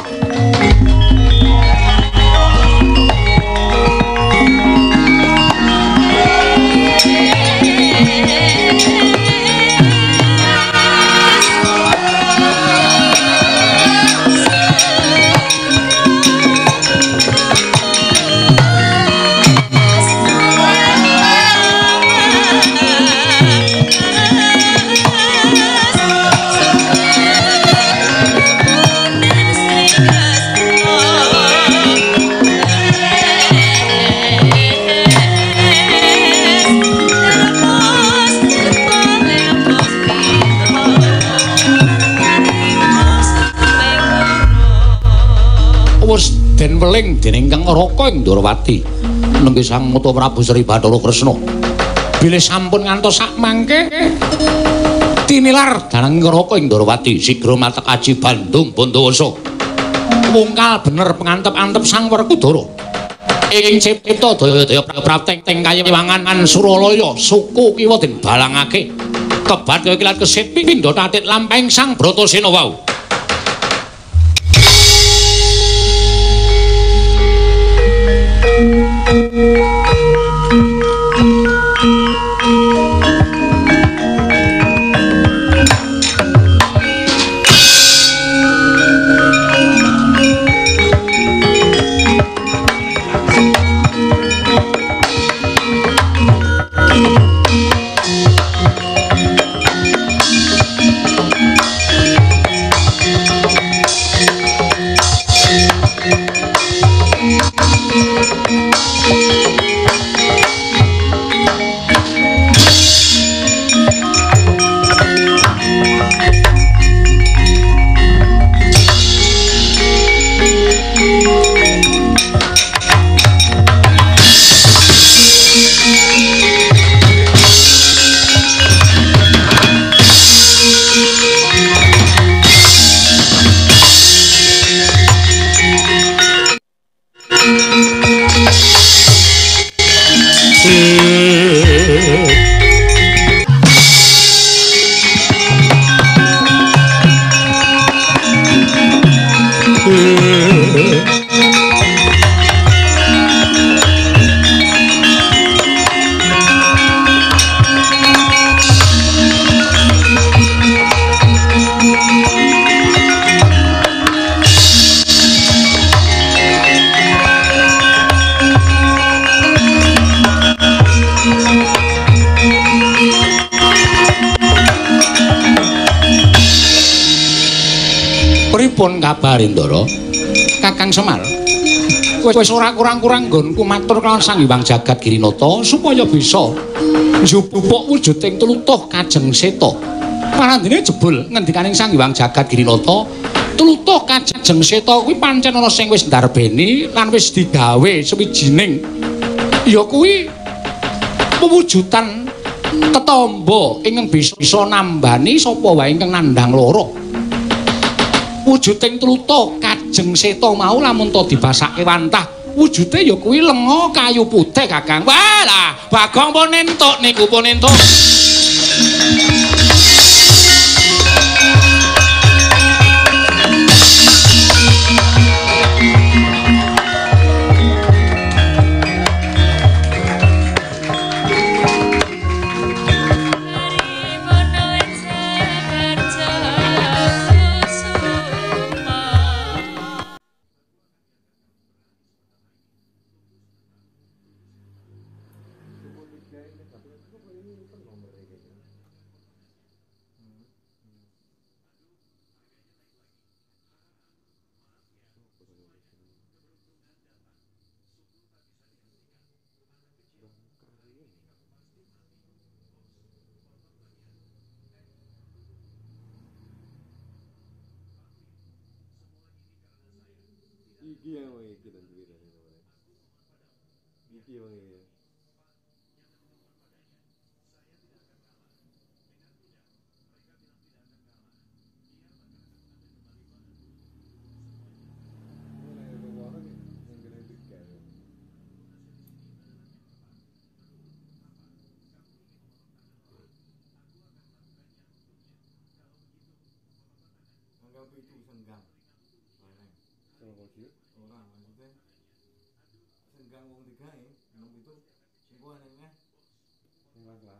Den weling dening Kang Raka Indrawati nengge Sang Mata Prabu Sri Bathara Kresna bilih sampun ngantos sak mangke tinilar daneng Raka Indrawati sigra matek aji Bandung Bandawasa wungkal bener pengantep-antep Sang Werkudara ing cipta daya-daya prapteng teng Kayewangan Suralaya suku kiwa den balangake kebat kaya kilat kesit pindha tatit lampahing Sang Bratasena wau. Pripun kabare Ndara? Kakang Semar. Wis ora kurang-kurang nggonku matur kelawan Sang Hyang Jagat Girinata supaya bisa njupuk wujuding tlutuh Kajeng Seta. Parandene jebul ngendikaning Sang Hyang Jagat Girinata, tlutuh Kajeng Seta kuwi pancen ana sing wis ndarbeni lan wis digawe sewijining ya kuwi pewujudan tetamba ingkang bisa nambani sapa wae ingkang nandhang lara. Wujuding tlutuh Kajeng Seta mau lamun to dibasake wantah wujude ya kuwi lenga kayu putih Kakang. Walah, Bagong pun entuk niku pun entuk. Iki yang iki dan cerita ini. Iki yang iki. Anggap itu senggang. Orang maksudnya senggang wong digawe nom itu engko anehnya Selasa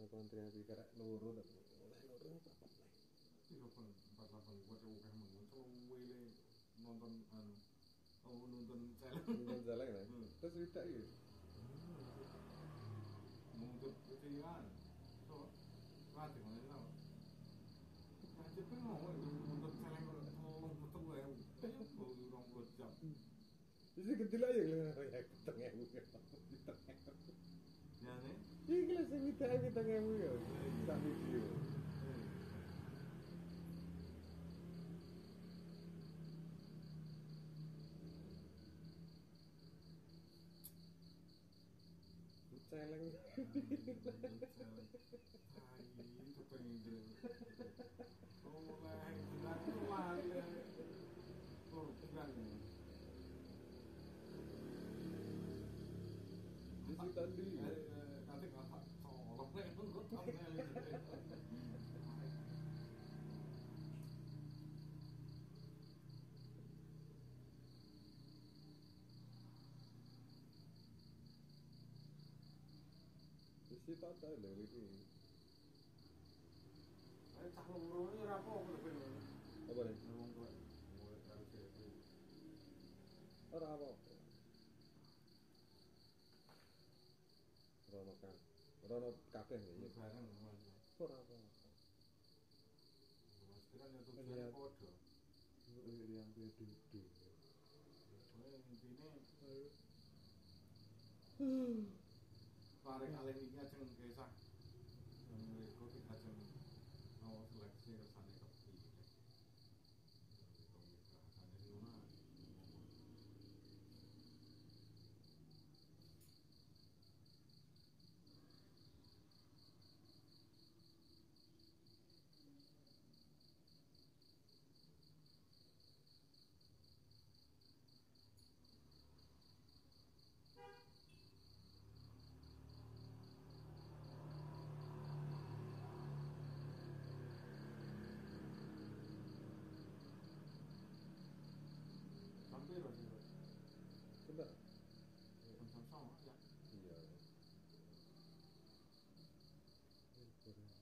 Kontrian pikir loro tak loro papat lah. Iya pun 48 buat oke menonton wele nonton nonton celeng lah. Terus cerita iki. Nonton ketian. So, mati mana tahu. Mati pun mau nonton celeng tolong betul ya. Bau rong jam. Jadi kecil aja ya ketengah ya nih. Iki lah sing kita ngamu ya. Tak video. Celeng. Kita tak ada lagi. Ayo tak loro ni ora apa-apa lho ben. Apa nih? Ora apa-apa. Ora kabeh ya bareng. Ora apa-apa. Kira nek tujuan padha. Yang dudu. Intine Parek alih iki ajeng kesah. Mereka iki ajeng seleksi resane kepi. piro sih? Bener. Jam 09.00 ya. Iya. Piro kasih.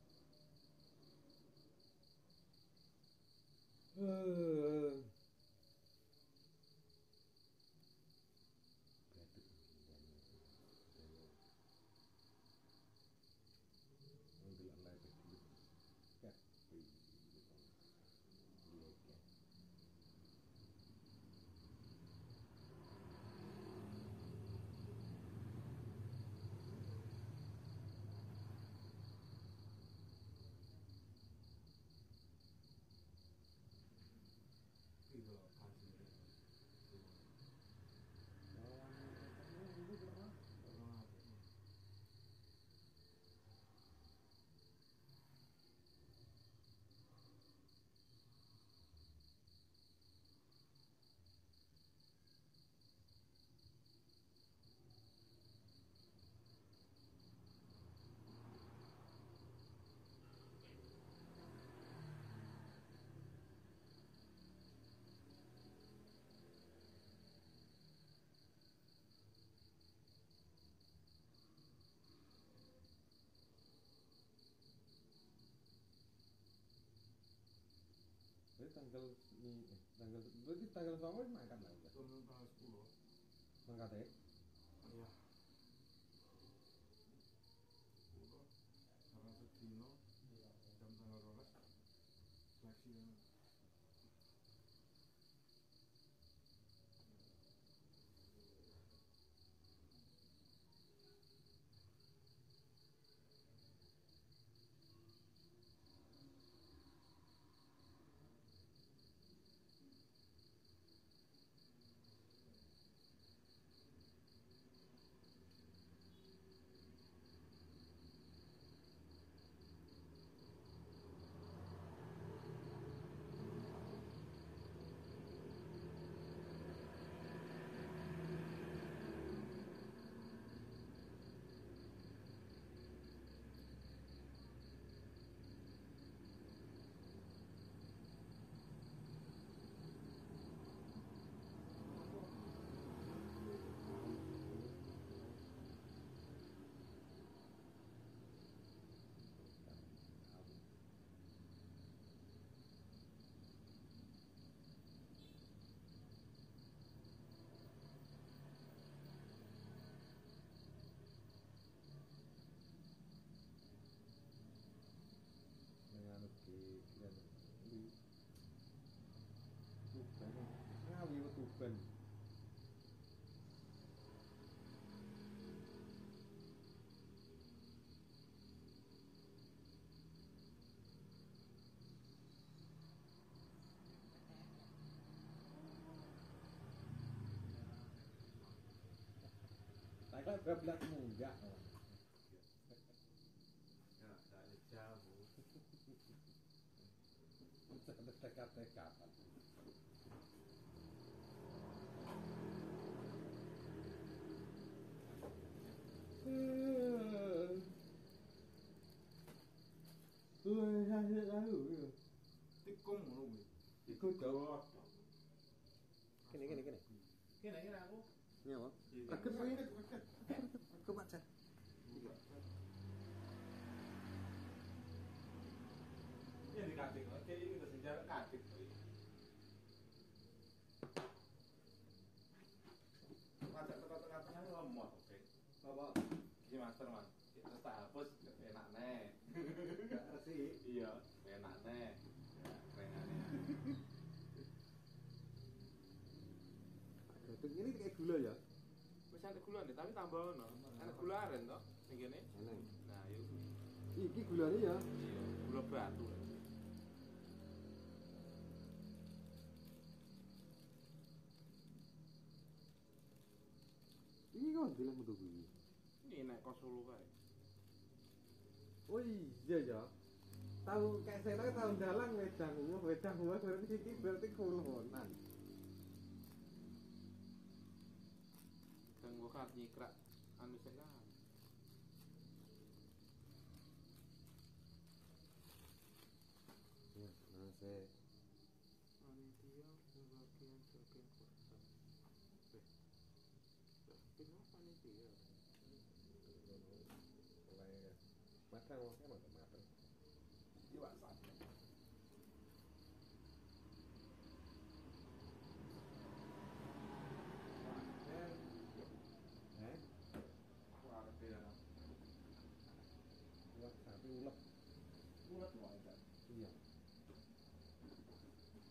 Berarti tanggal berapa mangkat lah udah. Turun tanggal 10. Mangkat ya? Iya. 10. Karena sedino jam tanggal 12 seleksi kan. Dengan dan di Tuban ngawi Tuban. Saya berat munggah. Ya, tak jauh. Dekat-dekatan. Tikung ngono kuwi. Iku dok. Kene aku. Nyawa. Iya. Kaget kuwi. Aku baca. Ini dikatik, oke ini udah sejarah katik kuwi. Macak tengah-tengah lemot, oke. Apa? Iki master man. Terus tak hapus enak nih. Enggak sih. Iya, enak nih. Ya, krengane. Gadung ini kayak gula ya? Wis ana gula nih, tapi tambah ono. Ana gula aren to ning kene. Enak. Nah, yuk. Iki gulanya ya? Iya, gula batu. Ini kan bilang untuk gue. Ini nek kos Solo kae. Oh iya ya. Tahu kayak saya tahun dalang wedang berarti iki berarti kulonan. Kang gua nyikrak anu sekan. Ya, nah saya Panitia bagian kursa. iya. Mulai matang wae matang. Iwasan. Wah, ya. Wah, sapi ulek. Ulet wae kan. Iya.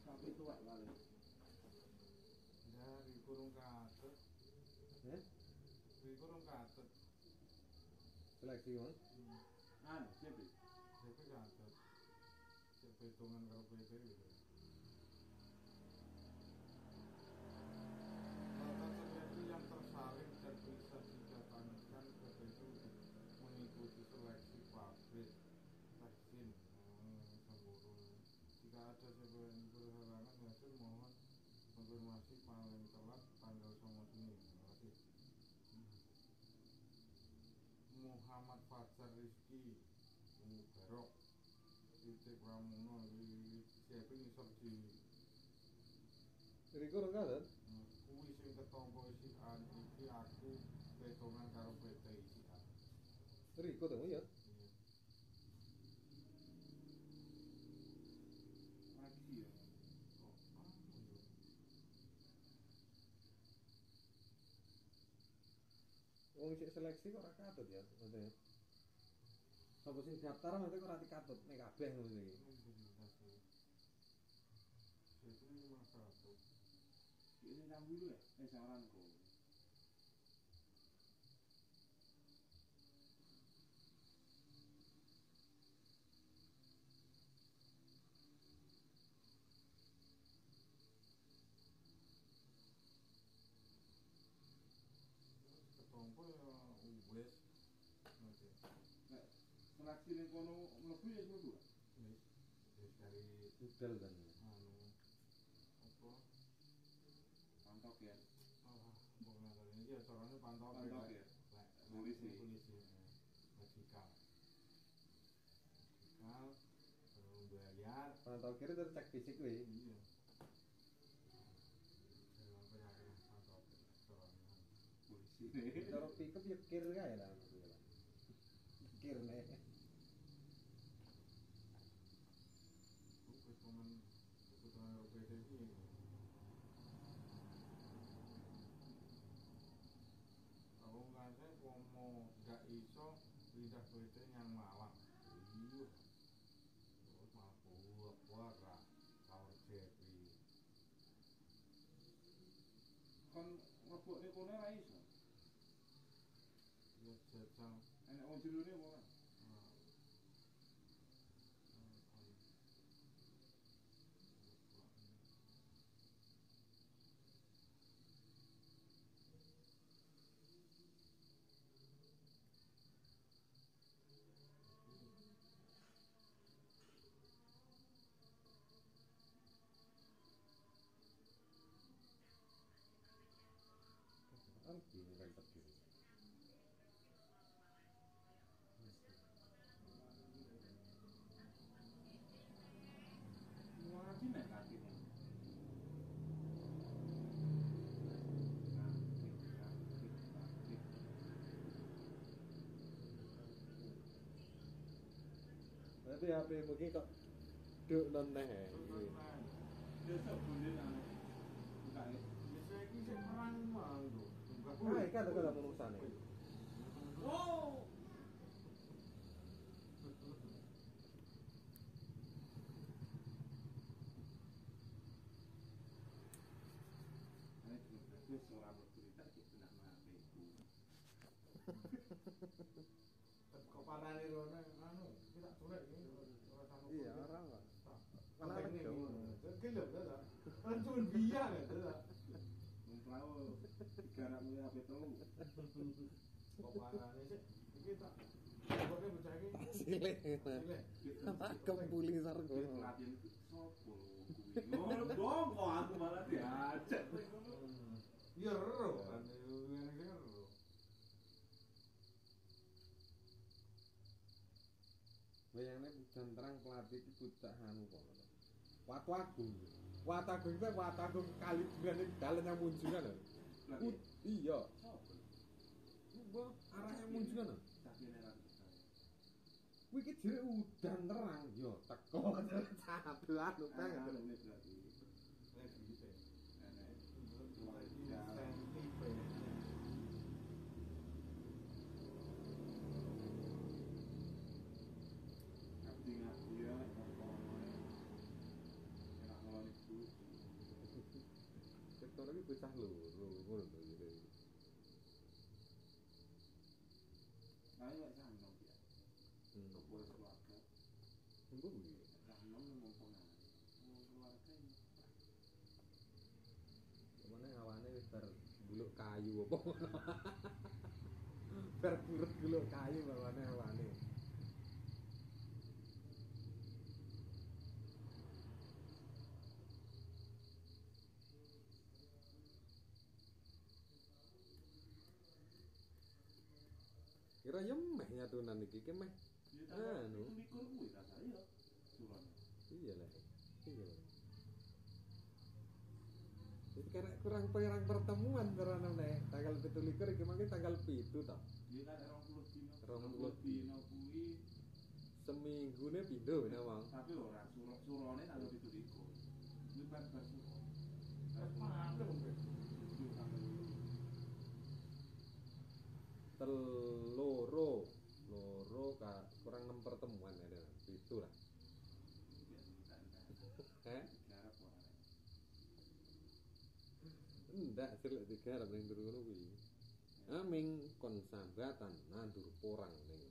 Sapi tuwek kali. Dari kurung katut. Dari kurung katut. Seleksi Mas. Anu, siapa? Siapa katut. Siapa hitungan kalau PT gitu. Kata-kata yang tersaring dan bisa didatangkan ke itu mengikuti seleksi pabrik vaksin seluruh. Jika ada sebuah yang berhalangan hasil mohon konfirmasi paling telat tanggal 9 Juni. Terima kasih. Muhammad Fajar Rizki Mubarok Titik Pramono siapa ngisor di Riko ora kan? kuwi sing ketompo isian iki aku petongan karo PT isian. Riko to ya. Lagi ya. Kok anu. Wong sik seleksi kok ora katut ya, maksudnya. Sapa sing daftar nanti kok ora dikatut nek kabeh ngono iki. Itu ini masalah tuh. Ini yang dulu ya, saranku. Ketompo ya wes nanti. Nek seleksi ning kono mlebu ya mlebu. Wes dari Budal kan. anu apa? Mantap ya. Bukan ini ya caranya pantau Ya. Polisi. Majikan. Bayar. Pantau kiri terus cek fisik kuwi. Iya. Sampai akhirnya pantau caranya. Polisi. Cara pickup ya kir kae lah. Kir nek. Ketemuan PT ini. Kalau nggak saya mau nggak iso pindah PT yang Malang. Iya. Terus malah buat kawar Jepri. Kon ngebokne kono ora iso. Ya jajal. Enek wong jerone ora. Anti rempet gitu. Ora dinek katine. Berarti HP mungkin kok duk non neh. Besok bulan anu. Bukan ya. Biasanya ini sih perang mang tuh. Hai kan ada menusane. Oh. Ini juga seorang bercerita kita nak mengaku. Kok parane rono anu, kita colek iki ora tahu. Iya, orang kok. Malah nek gelem ta. Kan cuma biar ya ta. Memplau 3 anak muda HP telu. Kok parane sih? Iki tak pokoke bocah iki. Sileh. Kembuli sargo. Latihan sopo kuwi. Ngono dong kok aku malah diajak. Ya ero kan ngene iki ero. Bayangane hujan terang pelatih iki bocah anu kok. Watagung. Watagung itu watagung kali bulan iki dalan yang munjungan lho. Iya. Apa arahnya munjukan lho. Tapi nek ra bisa. Kuwi iki jere udan terang yo teko satu anu pengen. Ini berarti. Lagi gitu ya. Nek Mulai jalan. tipe. Abdi ngaji ya, ngomong-ngomongnya. Enak ngeloni dulu. Sektor iki bocah loro ngono lho jere. Saya nggak sanggup ya. Keluar keluarga. Embo kuwi. Sanggup mumpung aja. Mau keluarga ini. Kemana awane wis bar buluk kayu apa ngono. Bar buluk kayu awane. Kira meh nyatunan iki ki meh. Anu. Itu likur kuwi rasanya ya. Suran. Iya lah. Iya. Jadi karena kurang pertemuan karena nek tanggal 17 iki mangke tanggal 7 to. Dia kan 20 dino. 20 dino kuwi Semiggune pindho nek wong. tapi ora surone tanggal 17. Kuwi kan pas suron. Mantep. Loro kurang 6 pertemuan ada 7 lah. Garap ora. Ndak selek digarap ning turu ngono kuwi. Aming kon sambatan nandur porang ning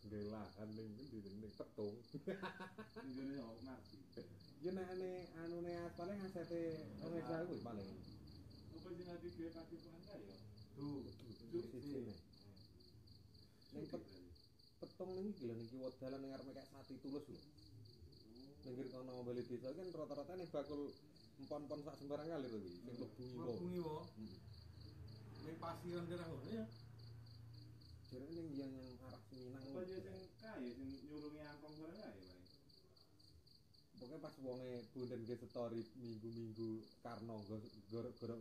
ngelahan ning ndi ning petung. Nggone yo ngerti. Ya nek anune paling asete wong Israel kuwi paling. Apa sing ati dhewe kaki pangga ya? Tuh. Siji nek. Ning petung ning iki lho niki wedalan ning arep kaya sati tulus lho. Nenggir kono bali desa kan rata-rata ning bakul empon-empon sak sembarang kali lho iki sing mlebu iwo. Bungi wo. Ning pasiran kira ngono ya. Jare ning yang arah Seminang. Apa dia sing kae sing nyurungi angkong barang kae, Pak? Pokoknya pas wonge bunden ke story minggu-minggu Karno gorok-gorok.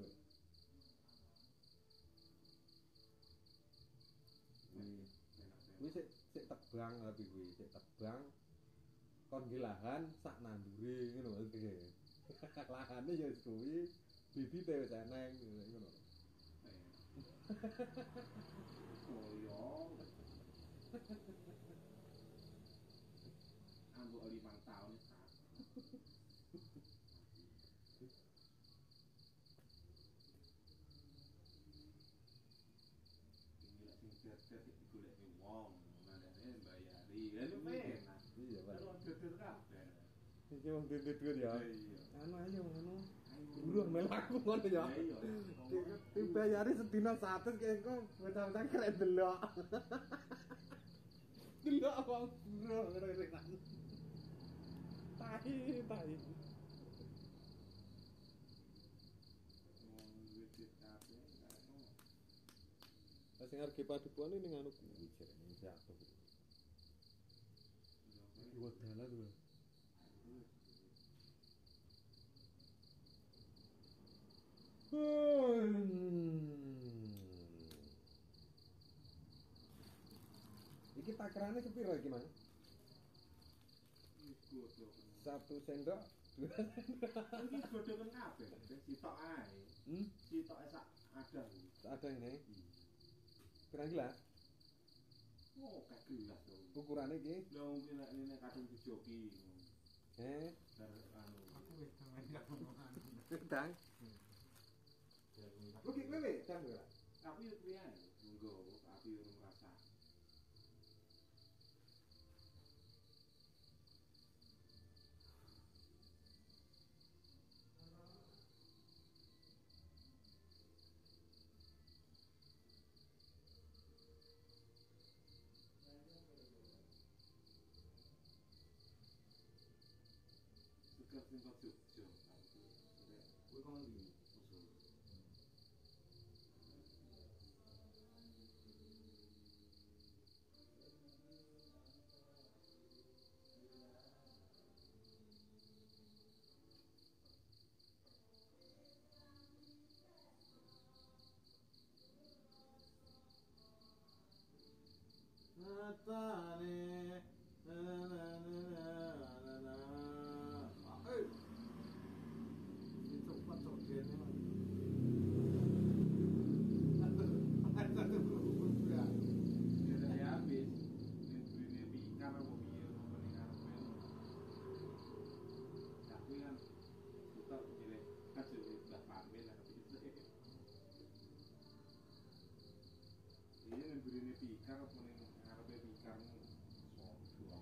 Kuwi sik tebang tapi kuwi sik tebang. Kon lahan sak nandure ngono iki. Lahane ya wis kuwi, bibite wis eneng ngono. Oh yo. Ambo 5 tahun ya. Ini lek sing dadi digoleki wong, manane mbayari. Kan penak. Iya, Pak. Kalau dadi kabeh. Iki wong dudut ya. Iya. Anu ayo ngono. Buruh melaku ngono ya. Iya. Dibayari sedina 100 kaya engko bocah-bocah keren delok. Delok wong buruh ngene-ngene. Tai. Wong wis kabeh. Lah sing arep padukuane ning anu kuwi jenenge jatuh. Iki wedalan lho. Iki takrane sepiro iki, Mang? Satu sendok, 2 sendok. Iki godhoken kabeh, sitok ae. Sitoke sak ada. Ada ini. Pirang gelas? Oh, kayak gelas to. Ukurannya iki? Lah mungkin nek kadung dijoki. Dar anu. Aku wis nggak ngomongan. Dang. Oke, kowe dang ora? Aku yo priye? Monggo, aku yo ngrasa. Sekarang sing kok Jogja. Kuwi kon ndi? Usul. Atane cepat cokene ya dari habis ini pikar apa piye ning arepe tapi kan tetap pilih hasil udah pamit lah bisa iya ini pikar apa ning arepe pikarmu sopo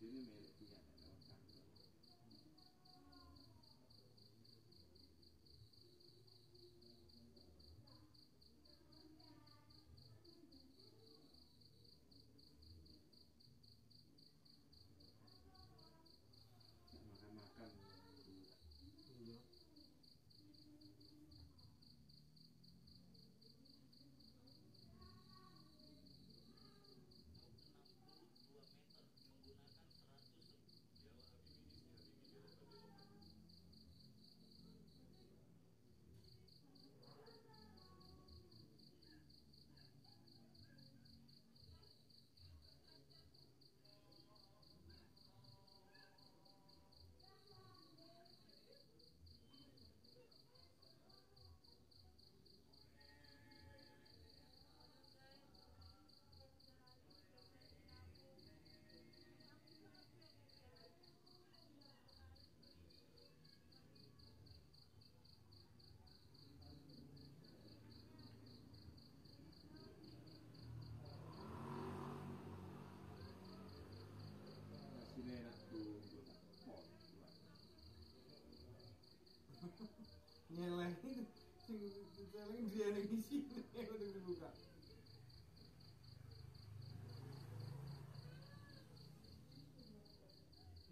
ini milik punya lewat kantor makan-makan iya sini enak tuh pot nyeleng sing celeng dia ning isine udah dibuka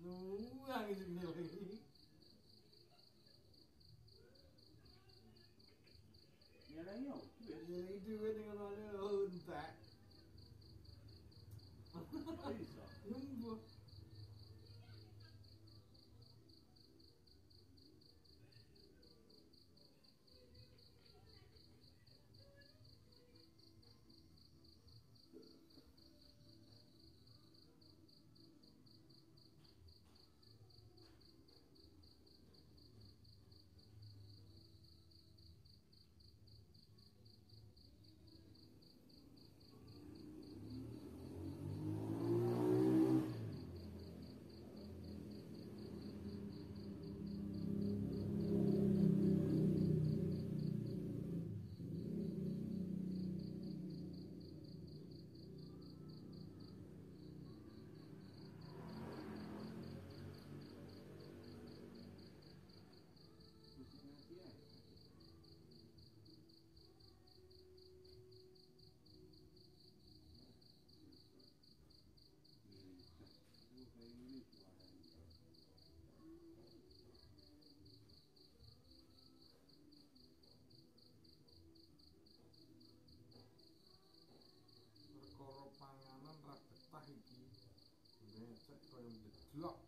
nuang sing nyeleng nyeleng yo nyeleng duwe ning ngono entek bisa nunggu perkara panganan ra betah iki becek kaya ndeblok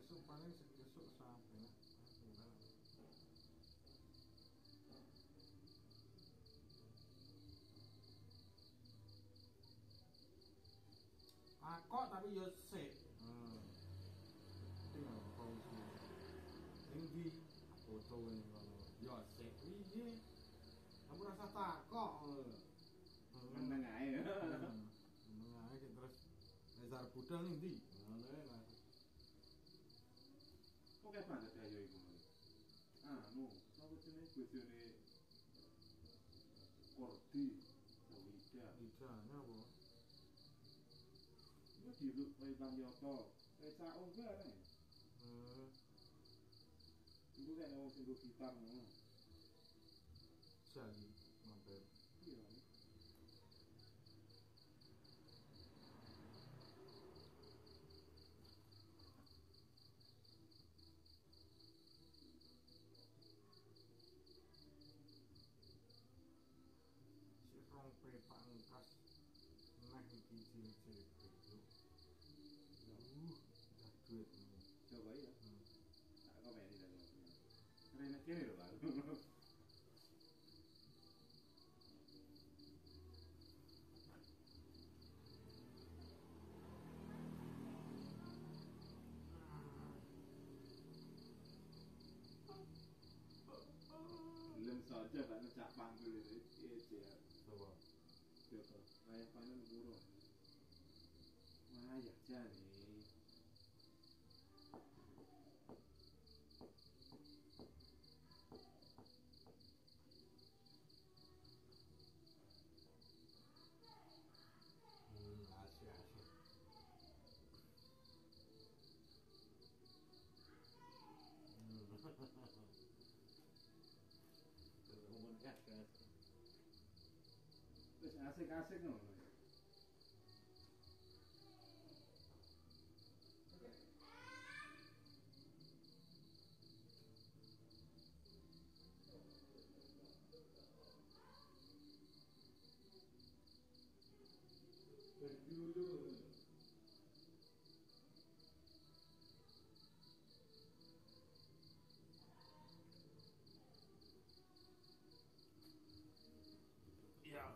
besok paling besok sampai. Akok tapi yo sik. Tinggal pausi. Tinggi foto ini kalau yo sik iki. Kamu rasa takok. Meneng ae. Meneng ae terus Nezar budal ning ndi? Ngono ae lah. Kok kayak banget ayo iku. Anu, sapa jenenge bojone Kordi Sawida. Idane apa? Iku diluk kaya Bang Yoto. Saung kuwi ana. Iku kan wong sing gitar ngono. Sali mampir. Iya. Rong pepak engkas meh iki cilik-cilik itu. Dah duit ini. Coba ya. Tak komeni dan keren kene lho, Bang. Belum saja Pak ngecak panggul itu. Iya, Coba. Joko, layak panen burung. Layak jane. Asik. Ngomong gas. Wis asik-asik ngono. Berdulu. Ya.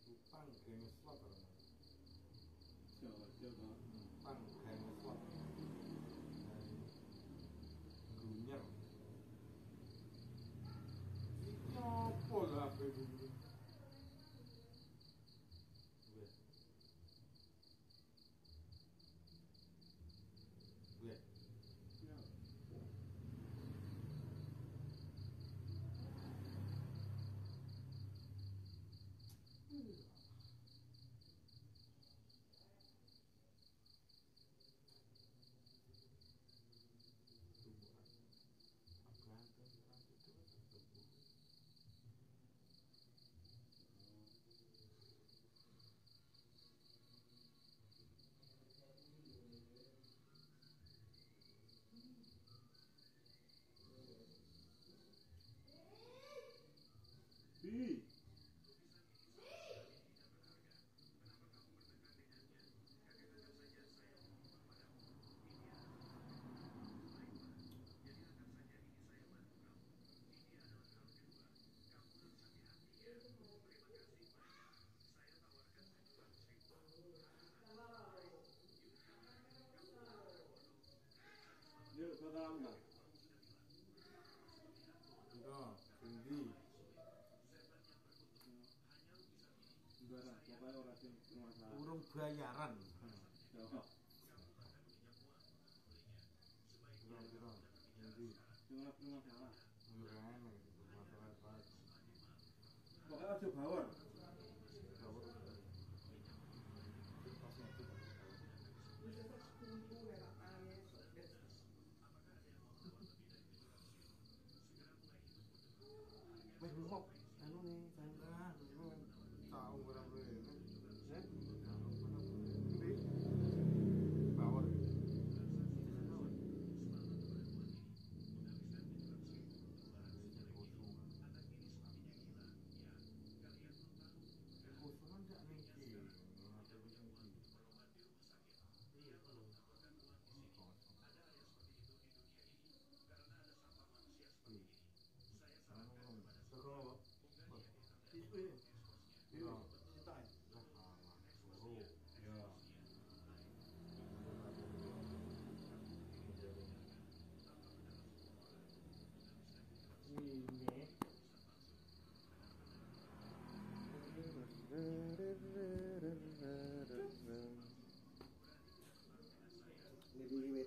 Utang game slot orang. Coba. Utang game slot. Grunyer. Iki apa lah HP ini? Weh. Ya. Bi. Yuk, ke dalam enggak? Enggak, tinggi. Barang, pokoknya orang sing masalah. Urung bayaran. Jawab. Kira-kira tinggi. Cuma masalah. Murah masalah apa? Pokoknya aja bawor. Bawor. Pas itu.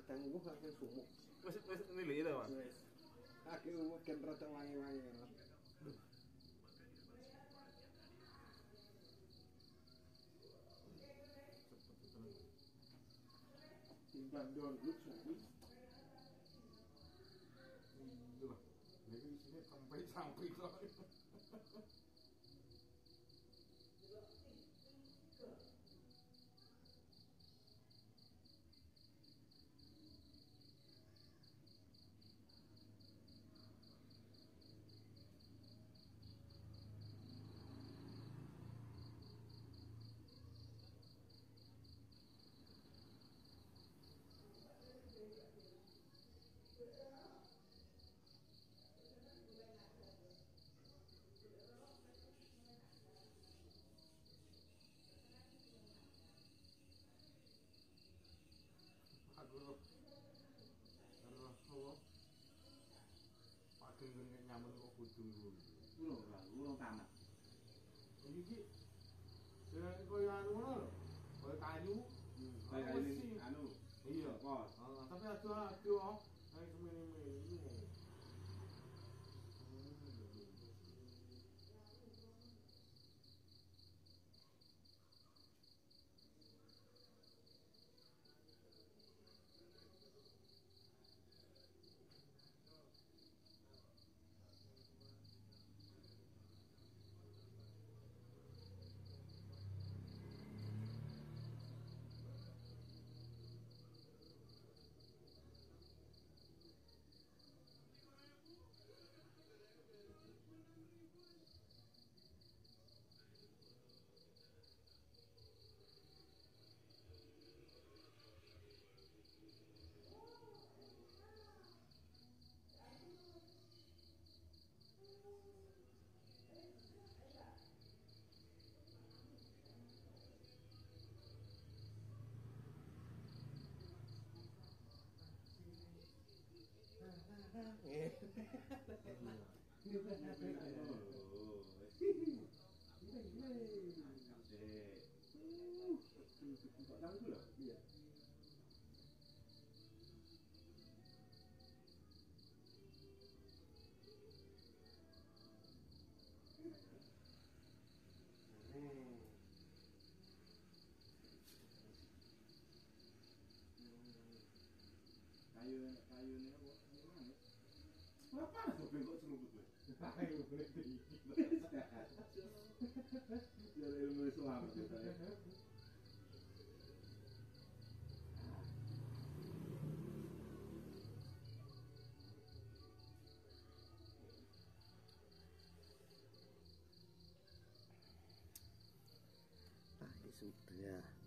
wedang ku langsung sumuk. Wis nilai to, Mas. Wis. Aki umuk kan rada wangi-wangi ngono. Timbang dangdut suwi. Lho, iki isine tempe sampai kok. Aku roh apa? Pageng ngene nyamun kok kudung ngono. Urung tamat. Iki koyo anu ngono lho. Koyo kayu. Kayak ini anu. Iya. Pos. Tapi aduh, kayak semene-mene iki. Kayu-kayune kok gimana? Apa kok bengkok seruput kowe? Ayo boleh iki. Ya ilmu selamat ya saya. Ah, sudah.